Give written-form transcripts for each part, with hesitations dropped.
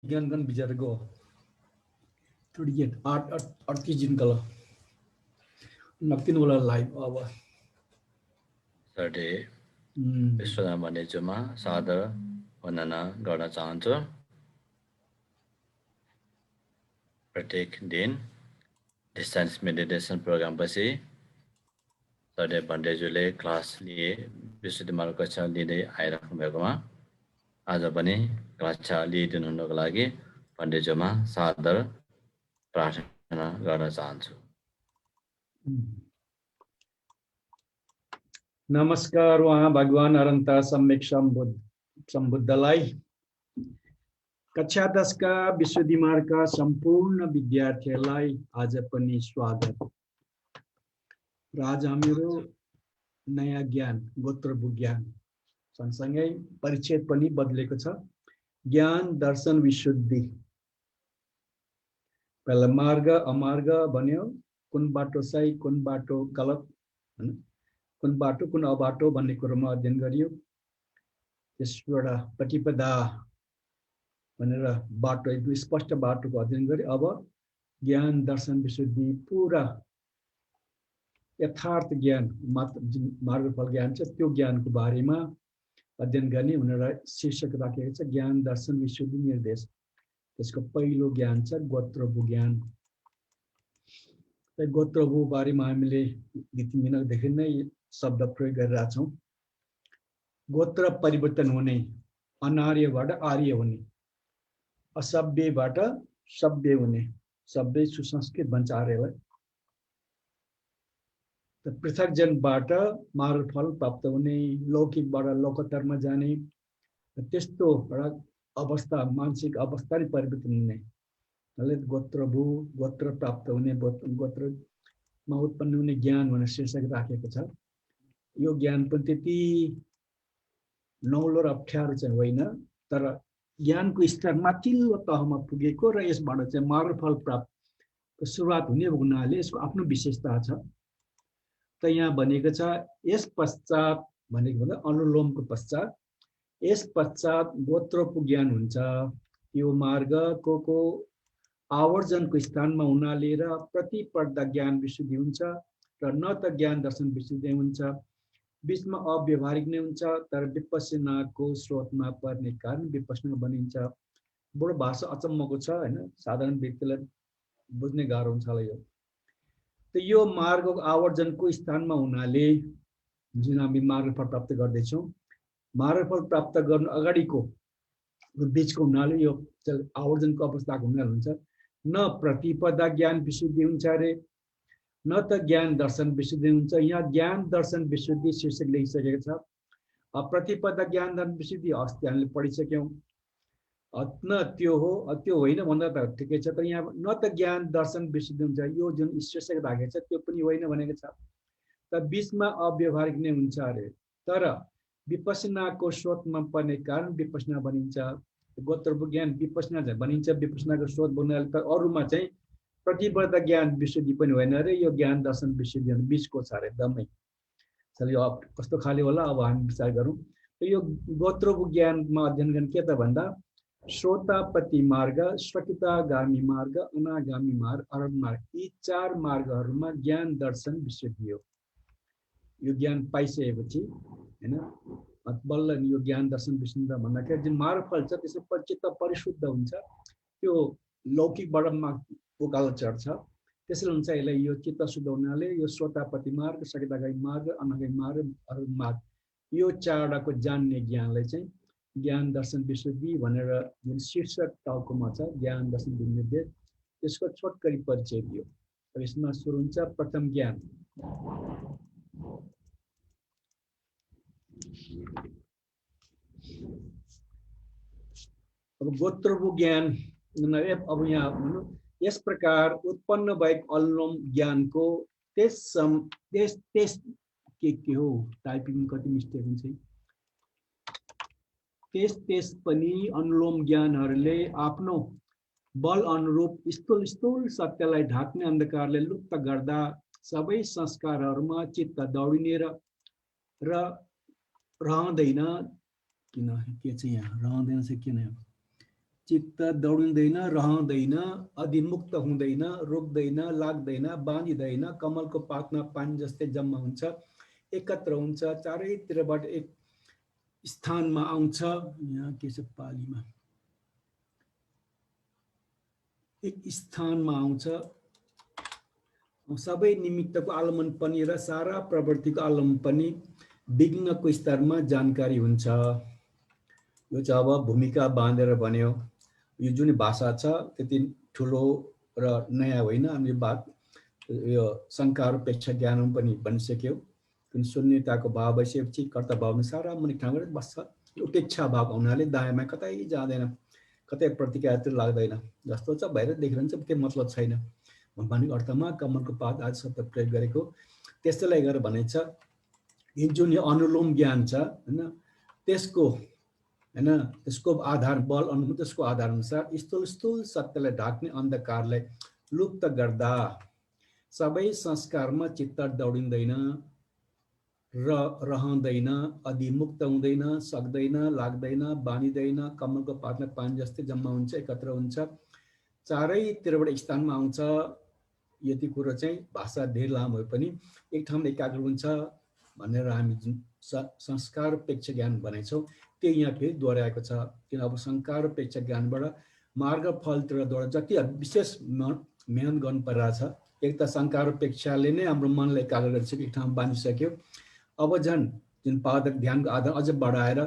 ज्ञान kan bicara go. थोड़ी आठ 38 दिन कल नक्तिन वाला लाइभ अब सर्टे विश्वनाथ वाणिज्यमा सादर वन्दना गर्न चाहन्छु। प्रत्येक दिन डिस्टेन्स मेडिटेसन प्रोग्राम पछि सर्टे भन्डेजुले क्लास लिए विशुद्धिमार्ग कक्षा लिँदै आइराख्नु भएकोमा आज पनि कक्षा लिइदिनु हुनुको लागि भन्डेजुमा सादर प्रार्थना गर्न चाहन्छु। नमस्कार वहाँ भगवान अनन्त सम्यक सम्बुद्धलाई कक्षा 10 का विशुद्धि मार्गका सम्पूर्ण विद्यार्थीहरूलाई आज पनि स्वागत। र आज हाम्रो नयाँ ज्ञान गोत्र ज्ञान सँगसँगै परिचय पनि बदलेको छ। ज्ञान दर्शन विशुद्धि पहिला मार्ग अमार्ग भन्यो, कुन बाटो सही कुन बाटो गलत हैन, कुन बाटो कुन अबाटो भन्ने कुरोमा अध्ययन गरियो। त्यसबाट प्रतिपदा भनेर बाटो एक स्पष्ट बाटोको अध्ययन गरे। अब ज्ञान दर्शन विशुद्धि पूरा यथार्थ ज्ञान मार्गफल ज्ञान छ त्यो ज्ञानको बारेमा अध्ययन गर्ने भनेर शीर्षक राखेको छ। ज्ञान दर्शन विशुद्धि निर्देश। त्यसको पहिलो ज्ञान छ गोत्रभू ज्ञान। गोत्रभू बारेमा हामीले दिनदेखि नै शब्द प्रयोग गरिरहेका छौँ। गोत्र परिवर्तन हुने, अनार्यबाट आर्य हुने, असभ्यबाट सभ्य हुने, सभ्य सुसंस्कृत भन्छ आर्यलाई। पृथक जनबाट मार्गफल प्राप्त हुने, लौकिकबाट लोकोत्तरमा जाने, त्यस्तो एउटा अवस्था मानसिक अवस्था नै परिवर्तन हुने गोत्रभू गोत्र प्राप्त हुने, गोत्रमा उत्पन्न हुने ज्ञान भनेर शीर्षक राखेको छ। यो ज्ञान पनि त्यति नौलो र अप्ठ्यारो चाहिँ होइन, तर ज्ञानको स्तर माथिल्लो तहमा पुगेको र यसबाट चाहिँ मार्गफल प्राप्त सुरुवात हुने हुनाले यसको आफ्नो विशेषता छ। त यहाँ भनेको छ यस पश्चात भनेको भन्दा अनुलोमको पश्चात, यस पश्चात गोत्रको ज्ञान हुन्छ। यो मार्गको आवर्जनको स्थानमा हुनाले र प्रतिपदा ज्ञान विशुद्धि हुन्छ र न त ज्ञान दर्शन विशुद्धि हुन्छ, बीचमा अव्यवहारिक नै हुन्छ, तर विपश्यनाको स्रोतमा पर्ने कारण विपश्यना बनिन्छ। बडो भाषा अचम्मको छ हैन, साधारण व्यक्तिलाई बुझ्ने गाह्रो हुन्छ होला यो। त यो मार्गको आवर्जनको स्थानमा हुनाले जुन हामी मार्गफल प्राप्त गर्दैछौँ, मार्गफल प्राप्त गर्नु अगाडिको बीचको हुनाले यो आवर्जनको अवस्थाको हुनाले हुन्छ। न प्रतिपदा ज्ञान विशुद्धि हुन्छ अरे, न त ज्ञान दर्शन विशुद्धि हुन्छ। यहाँ ज्ञान दर्शन विशुद्धि शीर्षक लेखिसकेको छ। प्रतिपदा ज्ञान दर्शन विशुद्धि अस्ति हामीले पढिसक्यौँ। न त्यो हो त्यो होइन भन्दा त ठिकै छ, तर यहाँ न त ज्ञान दर्शन विशुद्धि हुन्छ, यो जुन शीर्षक राखेको छ त्यो पनि होइन भनेको छ। त बीचमा अव्यवहारिक नै हुन्छ अरे, तर विपश्यनाको स्रोतमा पर्ने कारण विपश्यना बनिन्छ। गोत्रभू ज्ञान विपश्यना बनिन्छ, विपश्यनाको स्रोत बन्नाले त अरूमा चाहिँ प्रतिपदा ज्ञान विशुद्धि पनि होइन अरे, यो ज्ञान दर्शन विशुद्धि बीचको छ अरे एकदमै। चल यो कस्तो खाले होला अब हामी विचार गरौँ। यो गोत्रभू ज्ञानमा अध्ययन गर्ने के त भन्दा श्रोतापति मार्ग, स्वकितागामी मार्ग, अनागामी मार्ग, अरहत मार्ग, यी 4 मार्गहरूमा ज्ञान दर्शन विशुद्धि हो। यो ज्ञान पाइसकेपछि हैन बल्ल यो ज्ञान दर्शन विशुद्ध भन्दाखेरि जुन मार्गफल छ त्यसको चित्त परिशुद्ध हुन्छ। त्यो लौकिकबाट उकालो चढ्छ, त्यसैले हुन्छ यसलाई यो चित्त शुद्ध हुनाले यो श्रोतापति मार्ग, स्वकितागामी मार्ग, अनागामी मार्ग, अरहत मार्ग, यो 4वटाको जान्ने ज्ञानलाई चाहिँ ज्ञान दर्शन विशुद्धि भनेर जुन शीर्षक टाउकोमा छ ज्ञान दर्शन निर्देश, त्यसको छोटकरी परिचय दियो। अब यसमा सुरु हुन्छ प्रथम ज्ञान। अब गोत्रभू ज्ञान अब यहाँ भनौँ यस प्रकार उत्पन्न भएको अनुलोम ज्ञानको त्यस के हो, टाइपिङ कति मिस्टेक हुन्छ। त्यस पनि अनुलोम ज्ञानहरूले आफ्नो बल अनुरूप स्थूल सत्यलाई ढाक्ने अन्धकारले लुप्त गर्दा सबै संस्कारहरूमा चित्त दौडिने र रहँदैन। किन के चाहिँ यहाँ रहँदैन चाहिँ किन चित्त दौडिँदैन, रहँदैन, अधिमुक्त हुँदैन, रोक्दैन, लाग्दैन, बाँधिँदैन, कमलको पातमा पानी जस्तै जम्मा हुन्छ, एकत्र हुन्छ, चारैतिरबाट एक स्थानमा आउँछ। यहाँ के छ पालीमा, एक स्थानमा आउँछ, सबै निमित्तको आलम्बन पनि र सारा प्रवृत्तिको आलम्बन पनि विघ्नको स्तरमा जानकारी हुन्छ। यो चाहिँ अब भूमिका बाँधेर भन्यो। यो जुन भाषा छ त्यति ठुलो र नयाँ होइन। हामी बात यो शङ्कारोपेक्षा ज्ञान पनि भनिसक्यो। किन शून्यताको भाव भइसकेपछि कर्ता भावमा सारा मुनि ठाउँबाट बस्छ। उपेक्षा भाव हुनाले दायाँमा कतै जाँदैन, कतै प्रतिक्रियातिर लाग्दैन, जस्तो छ बाहिर देखिरहन्छ, केही मतलब छैन भन्ने अर्थमा कमलको पात आदि शब्द प्रयोग गरेको। त्यसैलाई गरेर भनेछ जुन यो अनुलोम ज्ञान छ हैन, त्यसको हैन, त्यसको आधार बल अनुसार, त्यसको आधार अनुसार स्थूल स्थूल सत्यलाई ढाक्ने अन्धकारलाई लुप्त गर्दा सबै संस्कारमा चित्त दौडिँदैन र रहँदैन, अधिमुक्त हुँदैन, सक्दैन, लाग्दैन, बाँधिँदैन, कमलको पातमा पानी जस्तै जम्मा हुन्छ, एकत्र हुन्छ, चारैतिरबाट स्थानमा आउँछ। यति कुरो चाहिँ भाषा धेरै लामो भए पनि एक ठाउँमा एकाग्र हुन्छ भनेर हामी जुन संस्कारोपेक्ष ज्ञान भनेछौँ त्यही यहाँ फेरि दोहोऱ्याएको छ। किन अब संस्कारोपेक्ष ज्ञानबाट मार्गफलतिर दोहोऱ्या जति विशेष मेहनत गर्नु परिरहेको छ। एक त संस्कारोपेक्षाले नै हाम्रो मनलाई एकाग्र गरिसक्यो, एक ठाउँमा बाँधिसक्यो। अब झन् जुन पादक ध्यानको आधार अझ बढाएर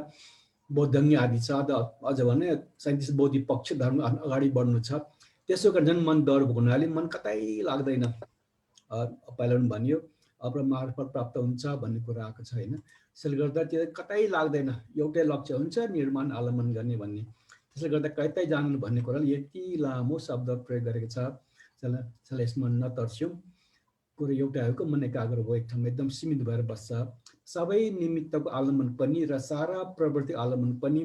बौद्धङ्गी आदि छ, अझ भने साइन्टिस्ट बौद्धिक पक्ष धर्म अगाडि बढ्नु छ। त्यसो गरेर झन् मन डर भएको हुनाले मन कतै लाग्दैन। पहिला पनि भनियो अब मार्गफल प्राप्त हुन्छ भन्ने कुरा आएको छ होइन। त्यसले गर्दा त्यो कतै लाग्दैन, एउटै लक्ष्य हुन्छ निर्माण आलम्बन गर्ने भन्ने। त्यसले गर्दा कतै जानु भन्ने कुराले यति लामो शब्द प्रयोग गरेको छ। त्यसलाई यसमा नतर्स्यौँ। कुरो एउटा हो, मन एकाग्र भयो, एक ठाउँमा एकदम सीमित भएर बस्छ। सबै निमित्तको आलम्बन पनि र सारा प्रवृत्ति आलम्बन पनि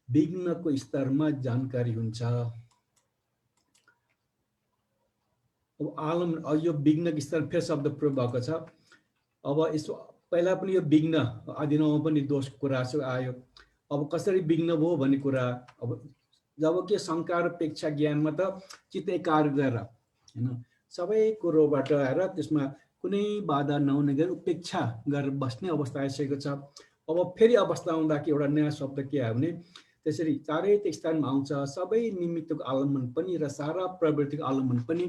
विघ्नको स्तरमा जानकारी हुन्छ। अब आलम्बन यो विघ्न स्तर फेरि शब्द प्रयोग भएको छ। अब यसो पहिला पनि यो विघ्न आदिनमा पनि दोष कुरा आयो। अब कसरी विघ्न भयो भन्ने कुरा, अब जब के संस्कारोपेक्षा ज्ञानमा त चित्त एकाग्र गरेर हैन सबै कुरोबाट आएर त्यसमा कुनै बाधा नहुने गरी उपेक्षा गरेर बस्ने अवस्था आइसकेको छ। अब फेरि अवस्था आउँदा के एउटा नयाँ शब्द के आयो भने त्यसरी चारै स्थानमा आउँछ, सबै निमित्तको आलम्बन पनि र सारा प्रवृत्तिको आलम्बन पनि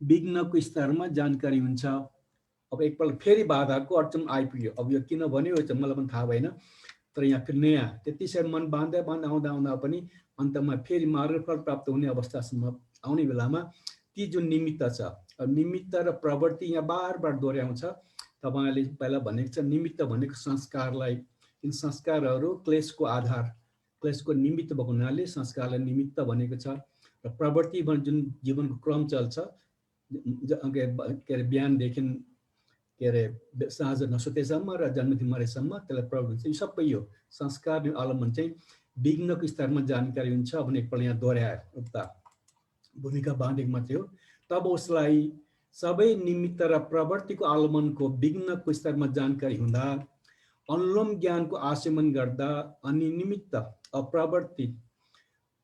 विघ्नको स्तरमा जानकारी हुन्छ। अब एकपल्ट फेरि बाधाको अडचन आइपुग्यो। अब यो किन भन्यो यो चाहिँ मलाई पनि थाहा भएन, तर यहाँ फेरि नयाँ त्यतिसम्म मन बाँध्दै आउँदा पनि अन्तमा फेरि मार्गफल प्राप्त हुने अवस्थासम्म आउने बेलामा ती जुन निमित्त छ, निमित्त र प्रवृत्ति यहाँ बार बार दोहोऱ्याउँछ। तपाईँले पहिला भनेको छ निमित्त भनेको संस्कारलाई, यी संस्कारहरू क्लेशको आधार, क्लेशको निमित्त भएको हुनाले संस्कारलाई निमित्त भनेको छ। र प्रवृत्ति जुन जीवनको क्रम चल्छ, के अरे बिहानदेखि के अरे साँझ नसुतेसम्म र जन्मदिन मरेसम्म त्यसलाई प्रवृत्ति, यो सबै यो संस्कार आलम्बन चाहिँ विघ्नको स्तरमा जानकारी हुन्छ भने एकपल्ट यहाँ दोहोऱ्यायो, उता भूमिका बाँधेको मात्रै हो। तब उसलाई सबै निमित्त र प्रवृत्तिको आलम्बनको विघ्नको स्तरमा जानकारी हुँदा अनुलोम ज्ञानको आचमन गर्दा अनि निमित्त अप्रवृत्ति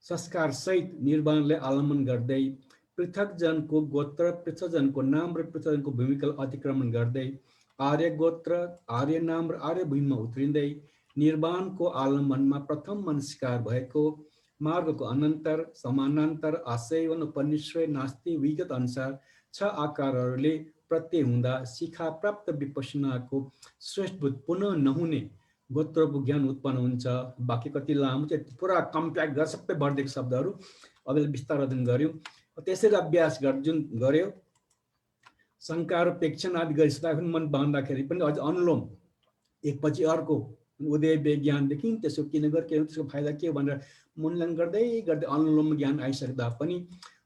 संस्कार सहित निर्वाणलाई आलम्बन गर्दै पृथक जनको गोत्र, पृथक जनको नाम र पृथक जनको भूमिकालाई अतिक्रमण गर्दै आर्य गोत्र, आर्य नाम र आर्य भूमिमा उत्रिँदै निर्वाणको आलम्बनमा प्रथम मनस्कार भएको मार्गको अनन्तर समानान्तर आशयवन उपनिश्रय नास्ति विगत अनुसार छ आकारहरूले प्रत्यय हुँदा शिखा प्राप्त विपश्यनाको श्रेष्ठभूत पुनः नहुने गोत्रको ज्ञान उत्पन्न हुन्छ। बाँकी कति लामो चाहिँ पुरा कम्प्याक्ट गरेर सबै भरिदिएको शब्दहरू अब विस्तार अध्ययन गऱ्यौँ। त्यसरी अभ्यास जुन गऱ्यो संस्कारोपेक्षण आदि गरिसक्दा पनि मन बाँध्दाखेरि पनि अझ अनुलोम एकपछि अर्को उदय ज्ञानदेखि त्यसो किन गर के हो, त्यसको फाइदा के हो भनेर मूल्याङ्कन गर्दै गर्दै अनुलोम ज्ञान आइसक्दा पनि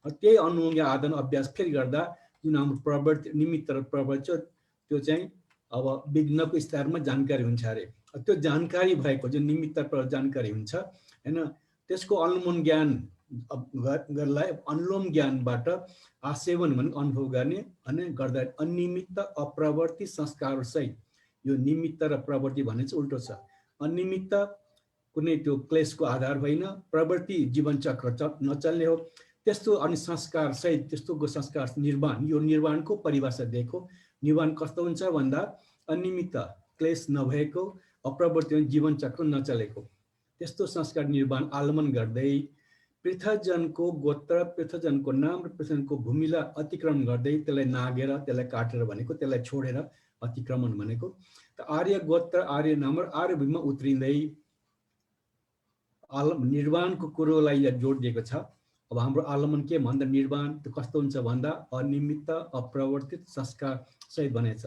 त्यही अनुलोम आधार अभ्यास फेरि गर्दा जुन हाम्रो प्रवृत्ति निमित्त र प्रवृत्ति त्यो चाहिँ अब विघ्नको स्तरमा जानकारी हुन्छ अरे। त्यो जानकारी भएको जुन निमित्त जानकारी हुन्छ हैन, त्यसको अनुलोम ज्ञान गर्नलाई अनुलोम ज्ञानबाट आसेवन भने अनुभव गर्ने अनि गर्दा अनिमित्त अप्रवृत्ति संस्कार सहित, यो निमित्त र प्रवृत्ति भन्ने चाहिँ उल्टो छ। अनिमित्तको कुनै त्यो क्लेशको आधार होइन, प्रवृत्ति जीवन चक्र नचल्ने हो। त्यस्तो अनि संस्कार सहित त्यस्तोको संस्कार निर्वाण, यो निर्वाणको परिभाषा दिएको। निर्वाण कस्तो हुन्छ भन्दा अनिमित्त क्लेश नभएको, अप्रवृत्ति जीवन चक्र नचलेको त्यस्तो संस्कार निर्वाण आलमन गर्दै पृथ्वीजनको गोत्र, पृथ्वीजनको नाम र पृथ्वीजनको भूमिलाई अतिक्रमण गर्दै त्यसलाई नागेर, त्यसलाई काटेर भनेको, त्यसलाई छोडेर अतिक्रमण भनेको। त आर्य गोत्र, आर्य नाम र आर्य भूमिमा उत्रिँदै निर्वाणको कुरोलाई जोड दिएको छ। अब हाम्रो आलमन के भन्दा निर्वाण त्यो कस्तो हुन्छ भन्दा अनिमित्त अप्रवर्तित संस्कार सहित बनेछ।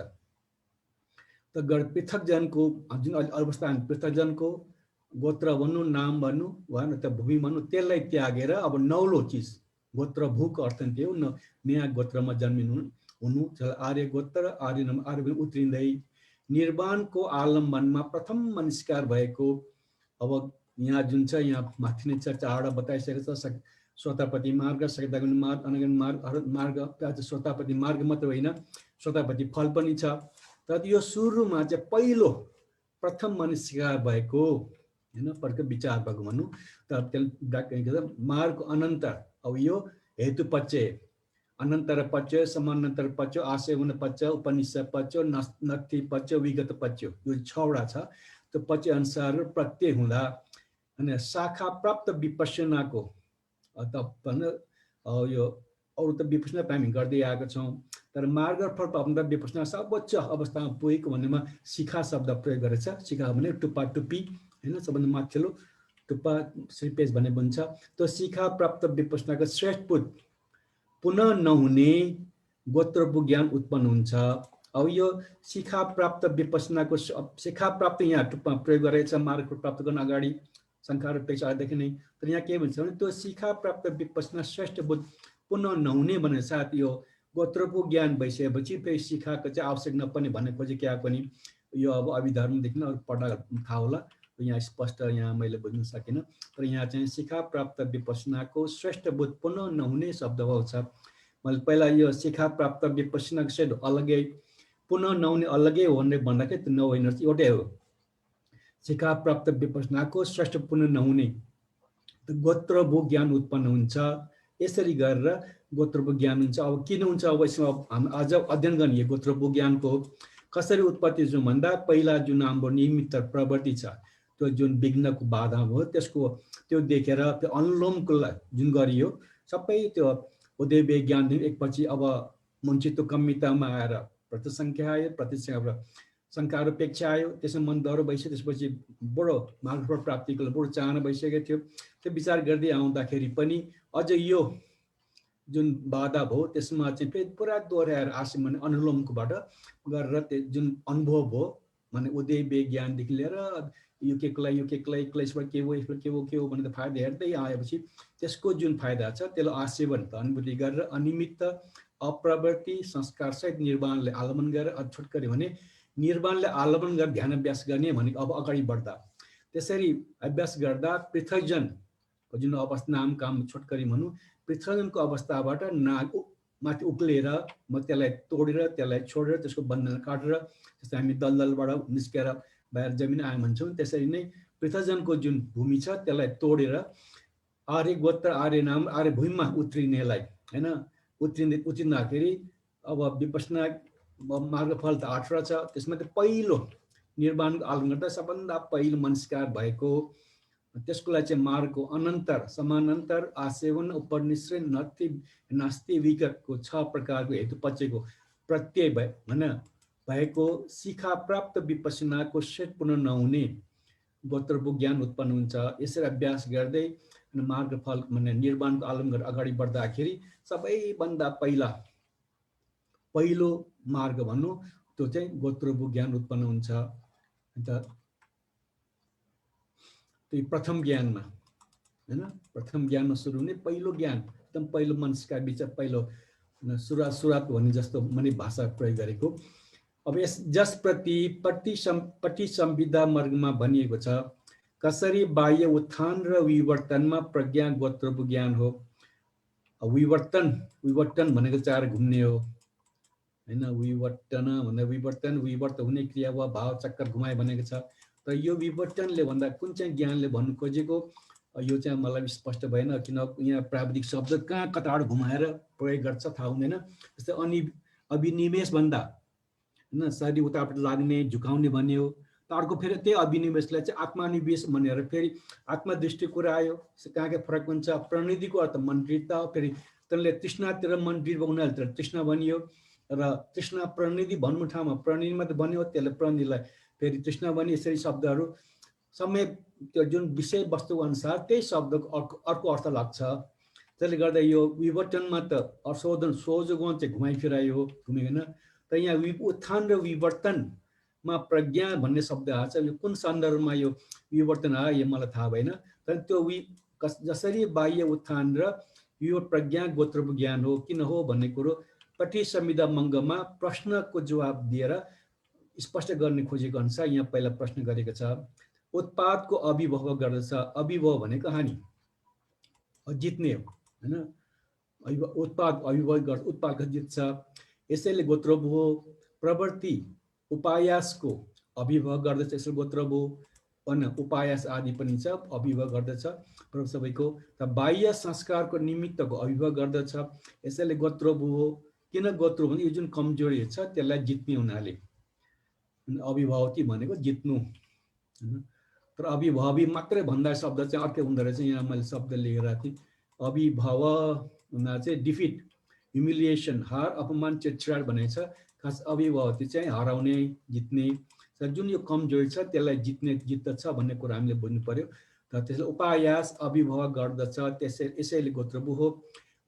त पृथकजनको जुन अवस्था पृथकजनको गोत्र भन्नु, नाम भन्नु वा त भूमि भन्नु, त्यसलाई त्यागेर अब नौलो चिज गोत्र भूको अर्थ त्यही हो, नयाँ गोत्रमा जन्मिनु हुनु, आर्य गोत्र, आर्य नाम, आर्य भूमि उत्रिँदै निर्वाणको आलम्बनमा प्रथम मनिष्कार भएको। अब यहाँ जुन छ, यहाँ माथि नै चारवटा बताइसकेको छ, स्वतापति मार्ग, सगदागमन मार्ग, अनगमन मार्ग, स्वतापति मार्ग मात्र होइन, स्वतापति फल पनि छ। तर यो सुरुमा चाहिँ पहिलो प्रथम मनिष्कार भएको हैन, पर्क विचार भएको भन्नु। तर त्यसले मार्ग अनन्तर, अब यो हेतु पच्चय, अनन्तर पच्चय, समानान्तर पच्चय, आशयवन पच्चय, उपनिषद पच्चय, नथि पच्चय, विगत पच्चय, यो 6वटा छ। त्यो पच्चय अनुसार प्रत्यय हुँदा अनि शाखा प्राप्त विपश्यनाको यो अरू त विपश्यना हामी गर्दै आएको छौँ। तर मार्ग फल प्राप्त विपश्यना सर्वोच्च अवस्थामा पुगेको भन्नेमा शिखा शब्द प्रयोग गरेछ। शिखा भने टुप्पा टुप्पी हैन, सबभन्दा माथिल्लो टुप्पा श्रीपेज भन्ने भन्छ। त्यो शिखा प्राप्त विपश्यनाको श्रेष्ठ पुनः नहुने गोत्रको ज्ञान उत्पन्न हुन्छ। अब यो शिखा प्राप्त विपश्यनाको शिखा प्राप्त यहाँ टुप्पा प्रयोग गरेछ मार्ग प्राप्त गर्न अगाडि संखार पेक्षादेखि नै। तर यहाँ के भन्छ भने त्यो शिखा प्राप्त विपश्यना श्रेष्ठ बुद्ध पुनः नहुने भने साथ यो गोत्रको ज्ञान भइसकेपछि फेरि शिखाको चाहिँ आवश्यक नपर्ने भन्ने खोजे क्या पनि। यो अब अभिधर्मदेखि नै पढ्दा थाहा होला, यहाँ स्पष्ट यहाँ मैले बुझ्न सकिनँ। तर यहाँ चाहिँ शिखा प्राप्त विपश्यनाको श्रेष्ठ बुद्ध पुनः नहुने शब्द आउँछ। मैले पहिला यो शिखा प्राप्त विपश्यनाको श्रेष्ठ अलग्गै, पुनः नहुने अलग्गै हो भनेर भन्दाखेरि त्यो नहोइन, एउटै हो। शिखा प्राप्त विपश्यनाको श्रेष्ठ पुनः नहुने गोत्रभू ज्ञान उत्पन्न हुन्छ। यसरी गरेर गोत्रभू ज्ञान हुन्छ। अब किन हुन्छ, अब यसमा हामी आज अध्ययन गर्ने गोत्रभू ज्ञानको कसरी उत्पत्ति जुन भन्दा पहिला जुन हाम्रो निमित्त प्रवृत्ति छ, त्यो जुन विघ्नको बाधा हो त्यसको त्यो देखेर त्यो अनुलोमको जुन गरियो सबै त्यो उदय ज्ञान एकपछि अब मुञ्चितो कम्मितामा आएर प्रतिसङ्ख्या आयो, प्रतिसङ्ख्या शङ्कारोपेक्षा आयो, त्यसमा मन डह्रो भइसक्यो। त्यसपछि बडो मार्गफल प्राप्तिको बडो चाहना भइसकेको थियो। त्यो विचार गर्दै आउँदाखेरि पनि अझ यो जुन बाधा भयो त्यसमा चाहिँ फेरि पुरा दोहोऱ्याएर आशय माने अनुलोमकोबाट गरेर त्यो जुन अनुभव भयो माने उदय ज्ञानदेखि लिएर यो केलाई क्लेशबाट के हो भनेर फाइदा हेर्दै आएपछि त्यसको जुन फाइदा छ त्यसलाई आसेवन अनुभूति गरेर अनिमित्त अप्रवृत्ति संस्कार सहित निर्वाणले आलम्बन गरेर छोटकरी भने निर्वाणले आलम्बन गरेर ध्यान अभ्यास गर्ने भनेको अब अगाडि बढ्दा त्यसरी अभ्यास गर्दा पृथकजनको जुन अवस्था नाम काम छोटकरी भनौँ, पृथकजनको अवस्थाबाट नाग माथि उक्लेर म त्यसलाई तोडेर त्यसलाई छोडेर त्यसको बन्धन काटेर जस्तै हामी दलदलबाट निस्केर बाहिर जमिन आयो भन्छौँ, त्यसरी नै पृथकजनको जुन भूमि छ त्यसलाई तोडेर आर्य गोत्र, आर्य नाम, आर्य भूमिमा उत्रिनेलाई हैन उत्रिँदाखेरि अब विपश्यना मार्गफल त 8 छ। त्यसमा पहिलो निर्वाणको आलम्बन गर्दा सबभन्दा पहिलो मनस्कार भएको त्यसको लागि चाहिँ मार्गको अनन्तर समानान्तर आसेवन उपनिश्रय नथि नास्ति विगतको 6 प्रकारको हेतु पचेको प्रत्यय भएको शिखा प्राप्त विपश्यनाको सेट पुनः नहुने गोत्रको ज्ञान उत्पन्न हुन्छ। यसरी अभ्यास गर्दै मार्गफल माने निर्वाणको आलम्बन गरेर अगाडि बढ्दाखेरि सबैभन्दा पहिलो मार्ग भन्नु त्यो चाहिँ गोत्रको ज्ञान उत्पन्न हुन्छ। अन्त त्यो प्रथम ज्ञानमा हैन, प्रथम ज्ञानमा सुरु हुने पहिलो ज्ञान एकदम पहिलो मनस्कार विचार पहिलो सुरुवात भन्ने जस्तो माने भाषा प्रयोग गरेको। अब यस जसप्रति पट्टी संविदा मार्गमा भनिएको छ कसरी बाह्य उत्थान र विवर्तनमा प्रज्ञा गोत्रको ज्ञान हो। विवर्तन भनेको चार घुम्ने हो हैन, विवर्तन भन्दा विवर्त हुने क्रिया वा भाव चक्कर घुमाए भनेको छ। तर यो विवर्तनले भन्दा कुन चाहिँ ज्ञानले भन्नु खोजेको यो चाहिँ मलाई स्पष्ट भएन, किन यहाँ प्राविधिक शब्द कहाँ कताबाट घुमाएर प्रयोग गर्छ थाहा हुँदैन। जस्तै अभिनिवेश भन्दा होइन शरीर उतापट्टि लाग्ने झुकाउने भन्यो, त अर्को फेरि त्यही अभिनिवेशलाई चाहिँ आत्मनिवेश भनेर फेरि आत्मदृष्टि कुरा आयो। कहाँ कहाँ फरक हुन्छ। प्रणिधिको अर्थ मन्त्रिता हो, फेरि त्यसले तृष्णातिर मन्त्री हुनाले तृष्णा भनियो, र तृष्णा प्रणिधि भन्नु ठाउँमा प्रणिधि मात्रै बन्यो, त्यसले प्रणिधिलाई फेरि तृष्णा बन्यो। यसरी शब्दहरू समय त्यो जुन विषय वस्तुको अनुसार त्यही शब्दको अर्को अर्थ लाग्छ। त्यसले गर्दा यो विवर्तनमा त अशोधन सोझोगोन चाहिँ घुमाइफिरायो घुमेन। त यहाँ उत्थान र विवर्तनमा प्रज्ञा भन्ने शब्द आएको छ। यो कुन सन्दर्भमा यो विवर्तन आयो यो मलाई थाहा भएन। तर त्यो जसरी बाह्य उत्थान र यो प्रज्ञा गोत्रको ज्ञान हो किन हो भन्ने कुरो पट्टी संविदा मङ्गमा प्रश्नको जवाब दिएर स्पष्ट गर्ने खोजेको अनुसार यहाँ पहिला प्रश्न गरेको छ। उत्पादको अभिभव गर्दछ। अभिभव भनेको हानि जित्ने हो होइन। उत्पाद अभिभव गर्छ, उत्पादको जित्छ। यसैले गोत्रभो। प्रवृत्ति उपायासको अभिभव गर्दछ, यसो गोत्रभो होइन। उपायास आदि पनि छ, अभिभव गर्दछ सबैको। त बाह्य संस्कारको निमित्तको अभिभव गर्दछ, यसैले गोत्रभो हो। किन गोत्र भने यो जुन कमजोरी छ त्यसलाई जित्ने हुनाले। अभिभावती भनेको जित्नु होइन। तर अभिभावी मात्रै भन्दा शब्द चाहिँ अर्कै हुँदो रहेछ। यहाँ मैले शब्द लेखेर थिएँ। अभिभाव भन्दा चाहिँ डिफिट, ह्युमिलिएसन, हार, अपमान, चितचिराट भनेको छ। खास अभिभावती चाहिँ हराउने, जित्ने। जुन यो कमजोरी छ त्यसलाई जित्दछ भन्ने कुरा हामीले बुझ्नु पर्यो। र त्यसले उपायास अभिभव गर्दछ, यसैले गोत्रभु हो।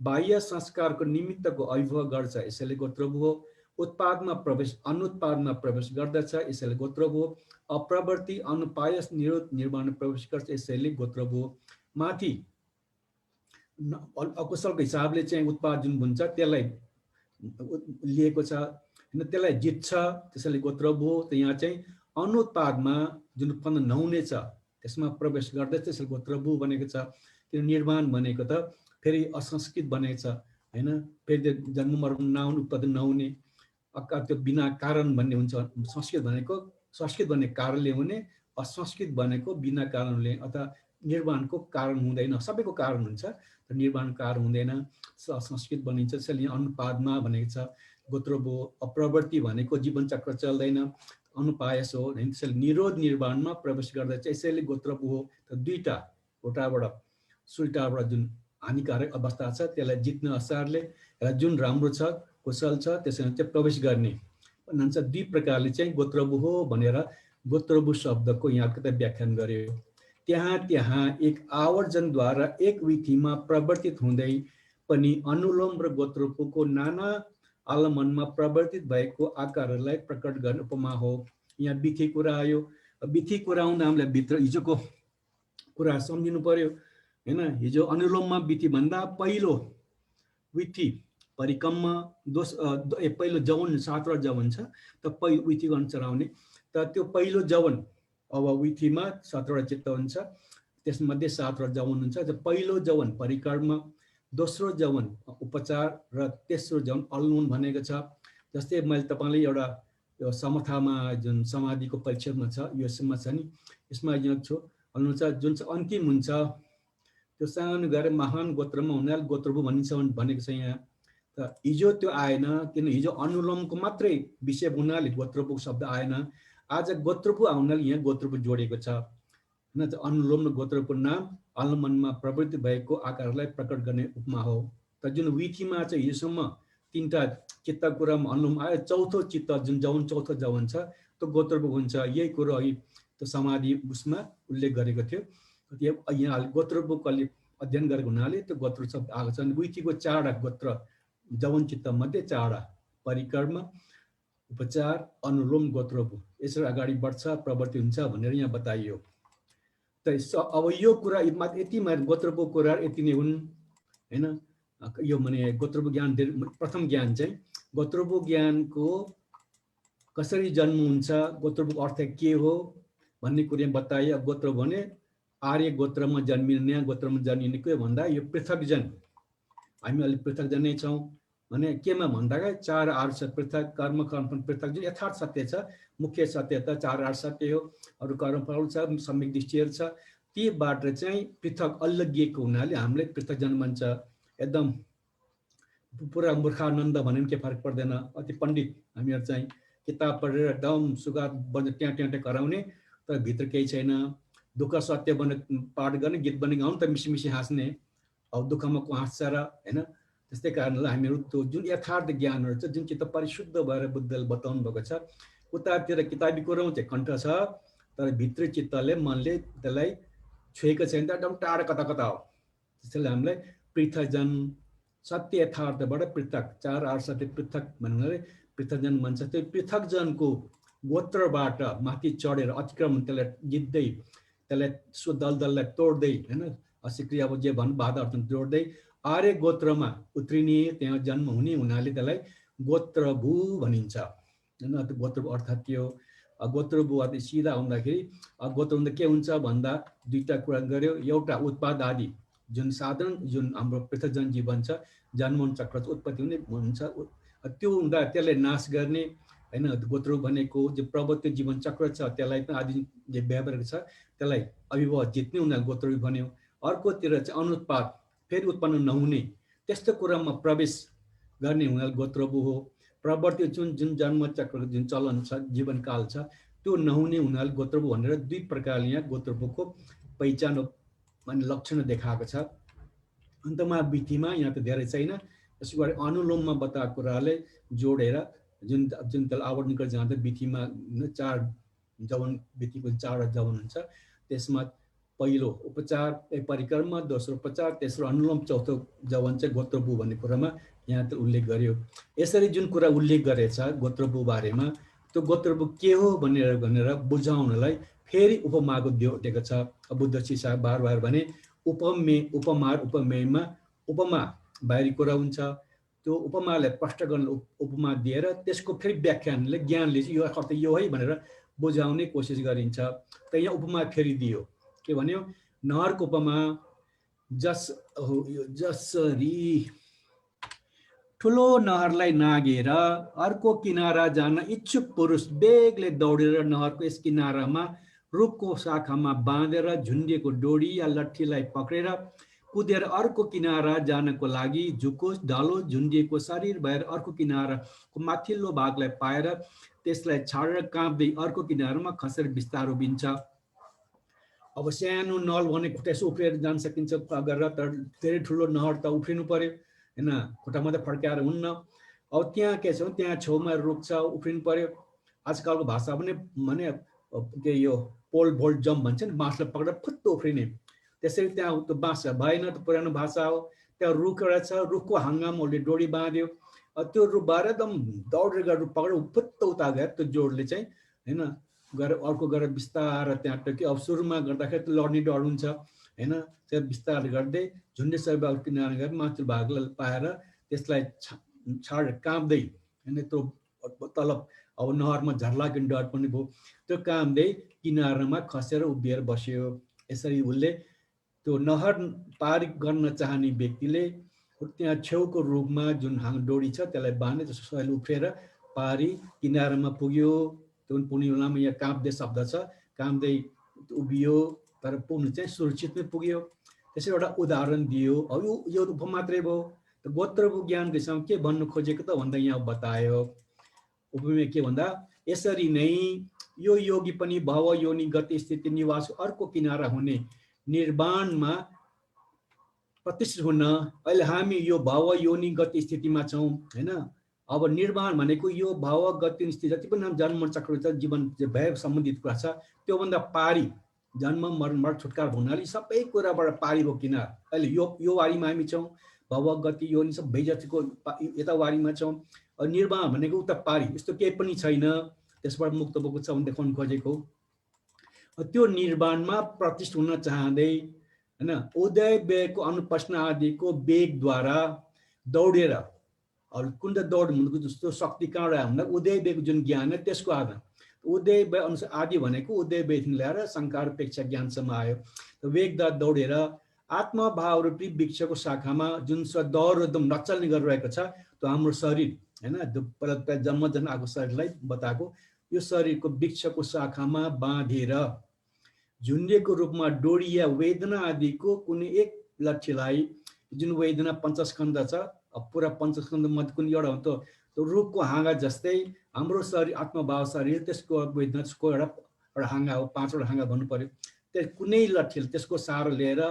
बाह्य संस्कारको निमित्तको अभिभव गर्छ, यसैले गोत्रभु हो। उत्पादमा प्रवेश अनुत्पादमा प्रवेश गर्दछ, यसैले गोत्रभु हो। अप्रवृत्ति अनुपायस निरोध निर्माण प्रवेश गर्छ, यसैले गोत्रभु हो। माथि अकुशलको हिसाबले चाहिँ उत्पाद जुन हुन्छ त्यसलाई लिएको छ होइन, त्यसलाई जित्छ, त्यसैले गोत्रभु हो। त यहाँ चाहिँ अनुत्पादमा जुन उत्पन्न नहुने छ त्यसमा प्रवेश गर्दछ, त्यसैले गोत्रभु भनेको छ। त्यो निर्माण भनेको त फेरि असंस्कृत बनेको छ होइन। फेरि त्यो जन्म मरण नाउन उत्पादन नहुने, त्यो बिना कारण भन्ने हुन्छ। संस्कृत भनेको संस्कृत भन्ने कारणले हुने, असंस्कृत भनेको बिना कारणले अथवा निर्माणको कारण हुँदैन। सबैको कारण हुन्छ, निर्माण कारण हुँदैन, संस्कृत बनिन्छ। त्यसैले अनुपादमा भनेको छ गोत्रभो। अप्रवृत्ति भनेको जीवन चक्र चल्दैन, अनुपायस हो होइन। त्यसैले निरोध निर्माणमा प्रवेश गर्दछ, यसैले गोत्रभो हो। त दुईटा एउटाबाट सुल्टाबाट जुन हानिकारक अवस्था छ त्यसलाई जित्ने असारले र जुन राम्रो छ कुशल छ त्यसैले चाहिँ प्रवेश गर्ने भन्छ। दुई प्रकारले चाहिँ गोत्रभु हो भनेर गोत्रभु शब्दको यहाँ कतै व्याख्यान गर्यो। त्यहाँ एक आवर्जनद्वारा एक विधिमा प्रवर्तित हुँदै पनि अनुलोम र गोत्रभुको नाना आलमनमा प्रवर्तित भएको आकारहरूलाई प्रकट गर्ने उपमा हो। यहाँ विधि कुरा आयो। विधि कुरा आउँदा हामीलाई भित्र हिजोको कुरा सम्झिनु पर्यो होइन। हिजो अनुलोममा विधि भन्दा पहिलो विधि परिकम्म पहिलो जवन 7वटा जवन छ त विधि गर्न चलाउने। त त्यो पहिलो जवन अब विधिमा 7वटा चित्त हुन्छ, त्यसमध्ये 7वटा जवन हुन्छ। पहिलो जवन परिकर्म, दोस्रो जवन उपचार र तेस्रो जवन अनुलोम भनेको छ। जस्तै मैले तपाईँले एउटा यो समथामा जुन समाधिको परीक्षणमा छ योसम्म छ नि, यसमा यो छु अनुलोम छ जुन चाहिँ अन्तिम हुन्छ त्यो सानो गएर महान गोत्रमा हुनाले गोत्रभु भनिन्छ भनेको छ यहाँ। त हिजो त्यो आएन, किन हिजो अनुलोमको मात्रै विषय हुनाले गोत्रभु शब्द आएन। आज गोत्रभु आउनाले यहाँ गोत्रभु जोडेको छ होइन। त अनुलोम र गोत्रको नाम आलमनमा प्रवृत्ति भएको आकारलाई प्रकट गर्ने उपमा हो। त जुन विधिमा चाहिँ हिजोसम्म 3टा चित्त कुरामा अनुलोम आयो, चौथो चित्त जुन जवन चौथो जवन छ त्यो गोत्रभु हुन्छ। यही कुरो अघि त्यो समाधि उसमा उल्लेख गरेको थियो। यहाँ गोत्रभु कहिले अध्ययन गरेको हुनाले त्यो गोत्र शब्द आएको छ। विधिको 4वटा गोत्र जवन चित्त मध्ये 4वटा परिकर्म, उपचार, अनुलोम, गोत्रभु यसरी अगाडि बढ्छ प्रवृत्ति हुन्छ भनेर यहाँ बताइयो। त अब यो कुरा यति गोत्रभु कुरा यति नै हुन् होइन। यो माने गोत्रभु ज्ञान प्रथम ज्ञान चाहिँ गोत्रभु ज्ञानको कसरी जन्म हुन्छ, गोत्रभुको अर्थ के हो भन्ने कुरा बताइयो। गोत्र भने आर्य गोत्रमा जन्मिने, नयाँ गोत्रमा जन्मिने के भन्दा यो पृथक जन, हामी अलि पृथक जनै छौँ भने केमा भन्दाखेरि 4 आर्ष पृथक, कर्म कर्म पृथक, जुन यथार्थ सत्य छ, मुख्य सत्य त 4 आर्ष सत्य हो, अरू कर्मफल छ, सम्यक दृष्टिहरू छ, तीबाट चाहिँ पृथक अलगिएको हुनाले हामीले पृथक जन भन्छ। एकदम पुरा मूर्खानन्द भने के फरक पर्दैन, अति पण्डित हामीहरू चाहिँ किताब पढेर एकदम सुगा बन्छ ट्याँ कराउने, तर भित्र केही छैन। दुःख सत्य बने पाठ गर्ने, गीत बने गाउँ त मिसी मिसी हाँस्ने, अब दुःखमा को हाँस्छ र हैन। त्यस्तै कारणले हामीहरू त्यो जुन यथार्थ ज्ञानहरू छ, जुन चित्त परिशुद्ध भएर बुद्धले बताउनु भएको छ, उतातिर किताबी कुरो चाहिँ कण्ठ छ, तर भित्री चित्तले मनले त्यसलाई छोएको छैन, त एकदम टाढा कता कता हो। त्यसैले हामीलाई पृथकजन सत्य यथार्थबाट पृथक, 4 आर्ष सत्य पृथक भन्नाले पृथकजन भन्छ। त्यो पृथकजनको गोत्रबाट माथि चढेर अतिक्रमण त्यसलाई जित्दै, त्यसलाई दलदललाई तोड्दै हैन, असिक्रिया अब जे भन्नु बाधा अर्थ तोड्दै आर्य गोत्रमा उत्रिने, त्यहाँ जन्म हुने हुनाले त्यसलाई गोत्रभू भनिन्छ हैन। त्यो गोत्रभू अर्थात् के हो? गोत्रभू अथवा सिधा हुँदाखेरि गोत्र हुँदा के हुन्छ भन्दा दुईटा कुरा गर्यो। एउटा उत्पाद आदि, जुन साधारण जुन हाम्रो पृथकजन जीवन छ, जन्म चक्र उत्पत्ति हुने हुन्छ, त्यो हुँदा त्यसलाई नाश गर्ने हैन। गोत्रभू भनेको जो प्रवर्त्य जीवन चक्र छ, त्यसलाई पनि आदि जे व्यवहार छ, त्यसलाई अभिभाव जित्ने उनीहरू गोत्रभू भन्यो। अर्कोतिर चाहिँ अनुत्पाद, फेरि उत्पन्न नहुने, त्यस्तो कुरामा प्रवेश गर्ने हुनाले गोत्रभू हो। प्रवर्त्य जुन जन्म चक्र जुन चलन छ, जीवनकाल छ, त्यो नहुने हुनाले गोत्रभू भनेर दुई प्रकारले यहाँ गोत्रभूको पहिचान माने लक्षण देखाएको छ। अन्तमा विधिमा यहाँ त धेरै छैन, यसो गरी अनुलोममा बताएको कुराले जोडेर जुन त्यसलाई आवर्तन गरेर जाँदा विधिमा 4 जवन, विधिको 4 जवन हुन्छ। त्यसमा पहिलो उपचार परिक्रमा, दोस्रो उपचार, तेस्रो अनुलोम, चौथो जवन चाहिँ गोत्रभू भन्ने कुरामा यहाँ त उल्लेख गर्यो। यसरी जुन कुरा उल्लेख गरेछ गोत्रभू बारेमा, त्यो गोत्रभू के हो भनेर बुझाउनलाई फेरि उपमाको दिएको छ। बुद्ध शिक्षा बार भने उपमेय, उपमार उपमेयमा उपमा बाहिरी कुरा हुन्छ, त्यो उपमालाई प्रष्ट गर्न उपमा दिएर त्यसको फेरि व्याख्यानले ज्ञानले यो अर्थ यो है भनेर बुझाउने कोसिस गरिन्छ। त यहाँ उपमा फेरि दियो, के भन्यो? नहरको उपमा जसरी ठुलो नहरलाई नागेर अर्को किनारा जान इच्छुक पुरुष बेगले दौडेर नहरको यस किनारामा रुखको शाखामा बाँधेर झुन्डिएको डोरी या लट्ठीलाई पक्रेर कुदेर अर्को किनारा जानको लागि झुकोस्, ढलो झुन्डिएको शरीर भएर अर्को किनाराको माथिल्लो भागलाई पाएर त्यसलाई छाडेर काँप्दै अर्को किनारामा खसेर बिस्तारो उभिन्छ। अब सानो नल भने खुट्टा उफ्रिएर जान सकिन्छ गरेर, तर धेरै ठुलो नहर त उफ्रिनु पर्यो हैन, खुट्टा मात्रै फड्काएर हुन्न। अब त्यहाँ के छ, त्यहाँ छेउमा रुख छ, उफ्रिनु पर्यो। आजकलको भाषा पनि भने के यो पोल भोल्ट जम्प भन्छ नि, बाँसलाई पक्रेर फुत्त उफ्रिने, त्यसरी त्यहाँ त्यो बाँस भएन, त पुरानो भाषा हो। त्यहाँ रुख एउटा छ, रुखको हाँगामा डोरी बाँध्यो, त्यो रुख बाँधेर एकदम दौडेर गएर रुख पक्रेर फुत्त उता गएर त्यो जोडले चाहिँ हैन गएर अर्को गएर बिस्तार त्यहाँ टक्यो। अब सुरुमा गर्दाखेरि त्यो लड्ने डर हुन्छ हैन, त्यो बिस्तार गर्दै झुन्डे सबै किनारा गएर माथिल्लो भागलाई पाएर त्यसलाई छाडेर काँप्दै हैन, त्यो तलब अब नहरमा झर्लाको डर पनि भयो, त्यो काँप्दै किनारामा खसेर उभिएर बस्यो। यसरी उसले त्यो नहर पार गर्न चाहने व्यक्तिले त्यहाँ छेउको रुखमा जुन डोरी छ त्यसलाई बाँधे त्यसको सहिले उफ्रेर पारी किनारामा पुग्यो। त्यो पुग्ने बेलामा यहाँ काँप्दै शब्द छ, काँप्दै उभियो, तर पुग्नु चाहिँ सुरक्षितमै पुग्यो। त्यसरी एउटा उदाहरण दियो। अब यो उपमा मात्रै भयो। त गोत्रभू ज्ञान विषयमा के भन्नु खोजेको त भन्दा यहाँ बतायो। उपमा के भन्दा यसरी नै यो योगी पनि भव योनि गति स्थिति निवास अर्को किनारा हुने निर्वाणमा प्रतिष्ठित हुन अहिले हामी यो भव योनि गति स्थितिमा छौँ हैन। अब निर्वाण भनेको यो भव गति स्थिति जति पनि जन्म चक्र छ, जीवन भए सम्बन्धित कुरा छ, त्योभन्दा पारी जन्म मरणबाट छुटकारा हुनाले सबै कुराबाट पारी भयो किनार। अहिले यो वारीमा हामी छौँ, भव गति योनि सबै जतिको यता वारीमा छौँ। निर्वाण भनेको उता पारी, यस्तो केही पनि छैन, त्यसबाट मुक्त भएको छ भने देखाउनु खोजेको। त्यो निर्वाणमा प्रतिष्ठित हुन चाहँदै हैन, उदय व्ययको अनुप्रश्न आदिको वेगद्वारा दौडेर, अब कुन त दौड भनेको जस्तो शक्ति कहाँबाट आयो भन्दा उदय व्ययको जुन ज्ञान है त्यसको आधार, उदय व्यय अनुसार आदि भनेको उदय व्ययदेखि ल्याएर शङ्कार अपेक्षा ज्ञानसम्म आयो। वेगद्वारा दौडेर आत्मभाव रूपी वृक्षको शाखामा जुन दौरो एकदम नचल्ने गरिरहेको छ त्यो हाम्रो शरीर हैन जन्मजन्म आएको शरीरलाई बताएको यो शरीरको वृक्षको शाखामा बाँधेर झुन्डेको रूपमा डोरिया वेदना आदिको कुनै एक लक्ष्यलाई जुन वेदना पञ्चस्कन्ध छ पुरा पञ्चस्कन्ध मध्ये कुनै एउटा हो त्यो रुखको हाँगा जस्तै हाम्रो शरीर आत्मभाव शरीर त्यसको वेदना त्यसको एउटा हाँगा हो 5 वटा हाँगा भन्नु पर्यो त्यस कुनै लक्ष्यले त्यसको सार लिएर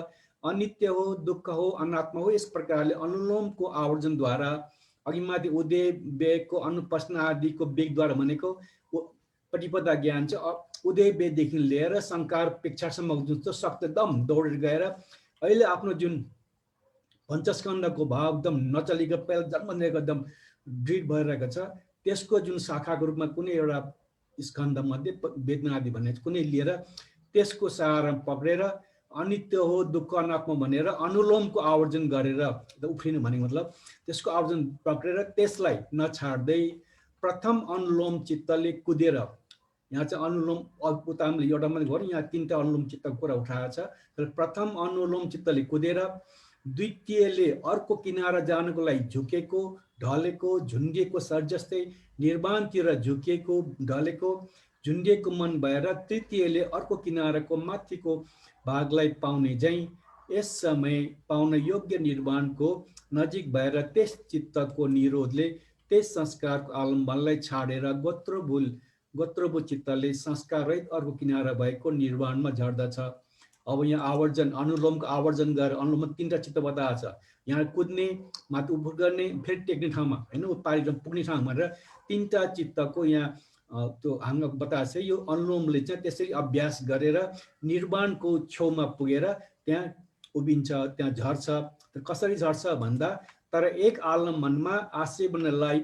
अनित्य हो दुःख हो अनात्मा हो यस प्रकारले अनुलोमको आवर्जनद्वारा अघिमाथि उदय वेगको अनुपस्न आदिको वेगद्वारा भनेको प्रतिपदा ज्ञान चाहिँ उदय वेगदेखि लिएर संकार पेक्षासम्म जुन शक्ति एकदम दौडेर गएर अहिले आफ्नो जुन पञ्चस्कन्धको भाव एकदम नचलेको पहिला जन्मदेखि एकदम दृढ भइरहेको छ त्यसको जुन शाखाको रूपमा कुनै एउटा स्कन्ध मध्ये वेदना आदि भन्ने कुनै लिएर त्यसको सार पक्रेर अनित्य हो दुःख अनात्मा भनेर अनुलोमको आवर्जन गरेर उफ्रिनु भनेको मतलब त्यसको आवर्जन पक्रेर त्यसलाई नछाड्दै प्रथम अनुलोम चित्तले कुदेर यहाँ चाहिँ अनुलोम उतामले एउटा मात्रै गरौँ यहाँ 3टा अनुलोम चित्तको कुरा उठाएको छ तर प्रथम अनुलोम चित्तले कुदेर द्वितीयले अर्को किनारा जानको लागि झुकेको ढलेको झुन्डिएको सर जस्तै निर्वाणतिर झुकेको ढलेको झुन्डिएको मन भएर तृतीयले अर्को किनाराको माथिको भागलाई पाउने झैं यस समय पाउन योग्य निर्वाणको नजिक भएर त्यस चित्तको निरोधले त्यस संस्कारको आलम्बनलाई छाडेर गोत्रभू चित्तले संस्कार रहित अर्को किनारा भएको निर्वाणमा झर्दछ। अब यहाँ आवर्जन अनुलोमको आवर्जन गरेर अनुलोममा 3टा चित्त बताएको छ यहाँ कुद्ने माथि उप गर्ने फेरि टेक्ने ठाउँमा हैन पारी पुग्ने ठाउँ भनेर 3टा चित्तको यहाँ त्यो हाँगा बताएको छ। यो अनुलोमले चाहिँ त्यसरी अभ्यास गरेर निर्वाणको छेउमा पुगेर त्यहाँ उभिन्छ त्यहाँ झर्छ। कसरी झर्छ भन्दा तर एक आलम्बनमा आसेवनलाई